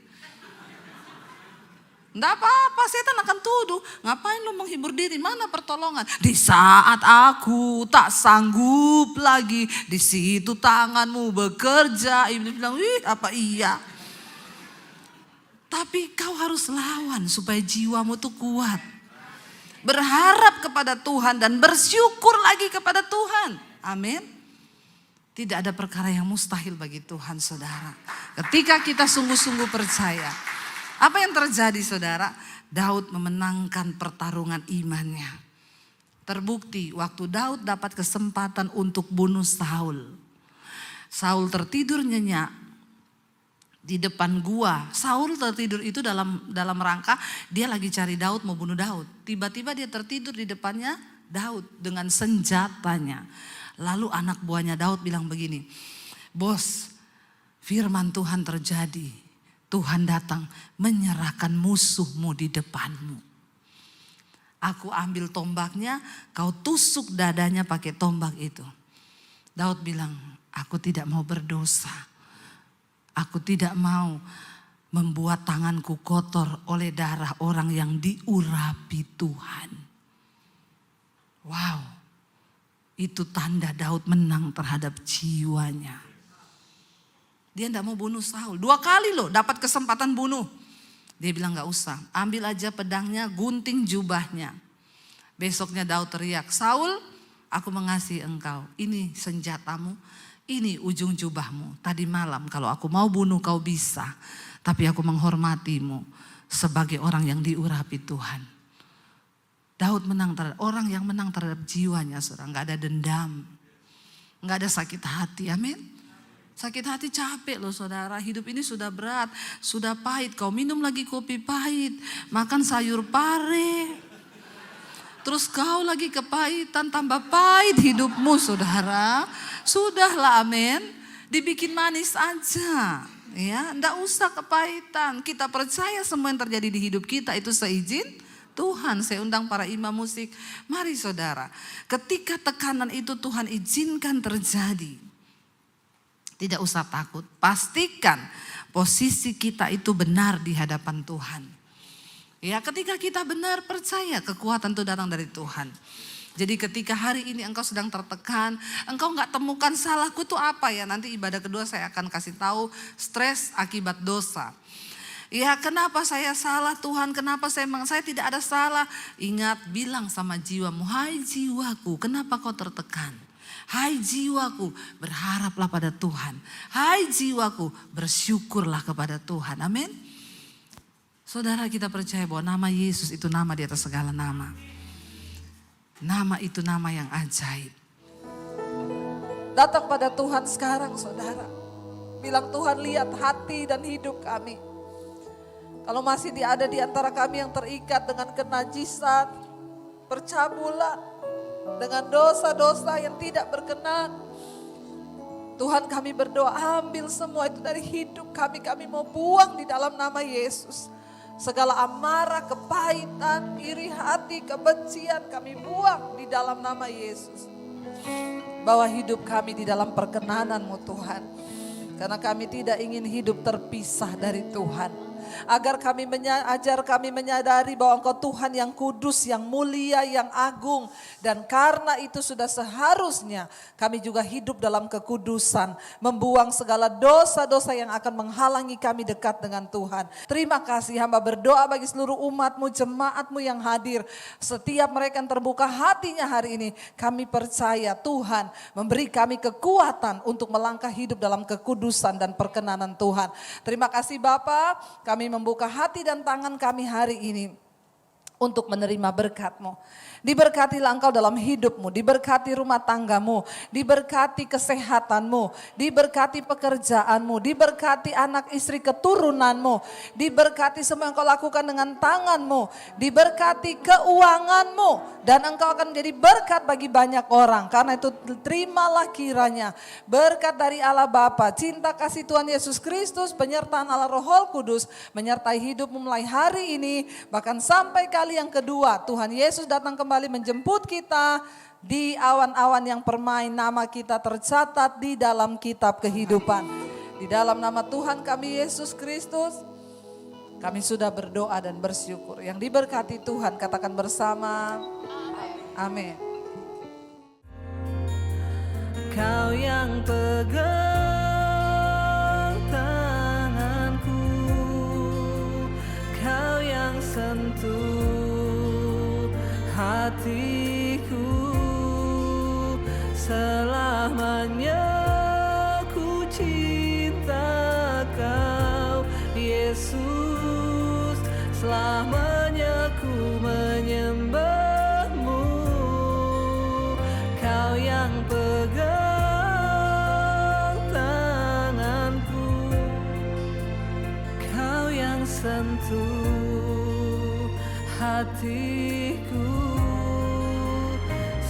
Enggak apa-apa, setan akan tuduh. Ngapain lu menghibur diri? Mana pertolongan? Di saat aku tak sanggup lagi, di situ tanganmu bekerja. Iblis bilang, wih apa iya? Tapi kau harus lawan supaya jiwamu tuh kuat. Berharap kepada Tuhan dan bersyukur lagi kepada Tuhan. Amin. Tidak ada perkara yang mustahil bagi Tuhan saudara. Ketika kita sungguh-sungguh percaya. Apa yang terjadi saudara? Daud memenangkan pertarungan imannya. Terbukti waktu Daud dapat kesempatan untuk bunuh Saul. Saul tertidur nyenyak di depan gua. Saul tertidur itu dalam rangka dia lagi cari Daud, mau bunuh Daud. Tiba-tiba dia tertidur di depannya Daud dengan senjatanya. Lalu anak buahnya Daud bilang begini, bos, firman Tuhan terjadi. Tuhan datang menyerahkan musuhmu di depanmu. Aku ambil tombaknya, kau tusuk dadanya pakai tombak itu. Daud bilang, aku tidak mau berdosa. Aku tidak mau membuat tanganku kotor oleh darah orang yang diurapi Tuhan. Wow, itu tanda Daud menang terhadap jiwanya. Dia tidak mau bunuh Saul. 2 kali loh dapat kesempatan bunuh. Dia bilang gak usah. Ambil aja pedangnya, gunting jubahnya. Besoknya Daud teriak, Saul aku mengasihi engkau. Ini senjatamu, ini ujung jubahmu. Tadi malam kalau aku mau bunuh kau bisa. Tapi aku menghormatimu sebagai orang yang diurapi Tuhan. Daud menang terhadap orang yang menang terhadap jiwanya. Saudara, gak ada dendam. Gak ada sakit hati, amin. Sakit hati capek loh saudara, hidup ini sudah berat, sudah pahit. Kau minum lagi kopi pahit, makan sayur pare. Terus kau lagi kepahitan, tambah pahit hidupmu saudara. Sudahlah amin, dibikin manis aja. Ya, ndak usah kepahitan. Kita percaya semua yang terjadi di hidup kita itu seizin Tuhan. Saya undang para imam musik. Mari saudara, ketika tekanan itu Tuhan izinkan terjadi. Tidak usah takut, pastikan posisi kita itu benar di hadapan Tuhan. Ya, ketika kita benar percaya kekuatan itu datang dari Tuhan. Jadi ketika hari ini engkau sedang tertekan, engkau gak temukan salahku itu apa ya. Nanti ibadah kedua saya akan kasih tahu stres akibat dosa. Ya kenapa saya salah Tuhan, kenapa saya tidak ada salah. Ingat, bilang sama jiwamu, hai jiwaku kenapa kau tertekan. Hai jiwaku, berharaplah pada Tuhan. Hai jiwaku, bersyukurlah kepada Tuhan. Amin. Saudara, kita percaya bahwa nama Yesus itu nama di atas segala nama. Nama itu nama yang ajaib. Datang pada Tuhan sekarang saudara. Bilang, Tuhan lihat hati dan hidup kami. Kalau masih ada di antara kami yang terikat dengan kenajisan, percabulan, dengan dosa-dosa yang tidak berkenan. Tuhan, kami berdoa, ambil semua itu dari hidup kami. Kami mau buang di dalam nama Yesus. Segala amarah, kepahitan, iri hati, kebencian kami buang di dalam nama Yesus. Bawa hidup kami di dalam perkenanan-Mu Tuhan. Karena kami tidak ingin hidup terpisah dari Tuhan. Agar kami menyadari bahwa Engkau Tuhan yang kudus, yang mulia, yang agung. Dan karena itu sudah seharusnya kami juga hidup dalam kekudusan. Membuang segala dosa-dosa yang akan menghalangi kami dekat dengan Tuhan. Terima kasih, hamba berdoa bagi seluruh umat-Mu, jemaat-Mu yang hadir. Setiap mereka yang terbuka hatinya hari ini, kami percaya Tuhan memberi kami kekuatan untuk melangkah hidup dalam kekudusan dan perkenanan Tuhan. Terima kasih Bapa, kami membuka hati dan tangan kami hari ini untuk menerima berkat-Mu. Diberkatilah Engkau dalam hidup-Mu, diberkati rumah tangga-Mu, diberkati kesehatan-Mu, diberkati pekerjaan-Mu, diberkati anak istri keturunan-Mu, diberkati semua yang Engkau lakukan dengan tangan-Mu, diberkati keuangan-Mu, dan Engkau akan menjadi berkat bagi banyak orang. Karena itu terimalah kiranya berkat dari Allah Bapa, cinta kasih Tuhan Yesus Kristus, penyertaan Allah Roh Kudus, menyertai hidupmu mulai hari ini, bahkan sampai kali yang kedua Tuhan Yesus datang kembali menjemput kita di awan-awan yang permai. Nama kita tercatat di dalam kitab kehidupan. Di dalam nama Tuhan kami Yesus Kristus, kami sudah berdoa dan bersyukur. Yang diberkati Tuhan katakan bersama, amin. Kau yang pegang tanganku, Kau yang sentuh hatiku, selamanya ku cinta Kau Yesus, selamanya ku menyembah-Mu. Kau yang pegang tanganku, Kau yang sentuh hatiku,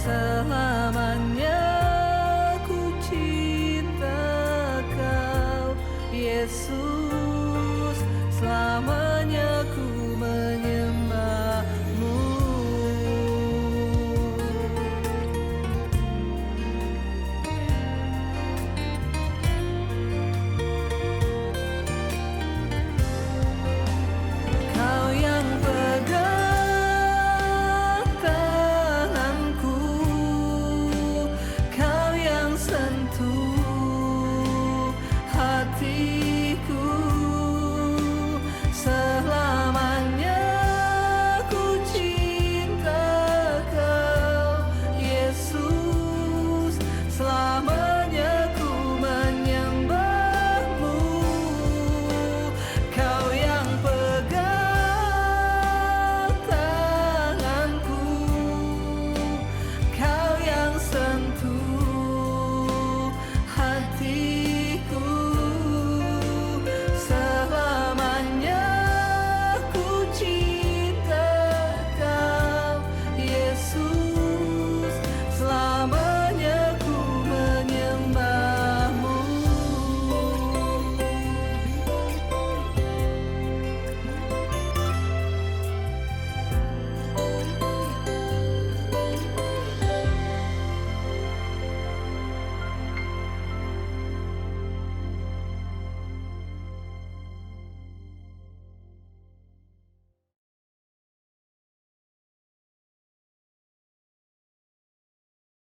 selama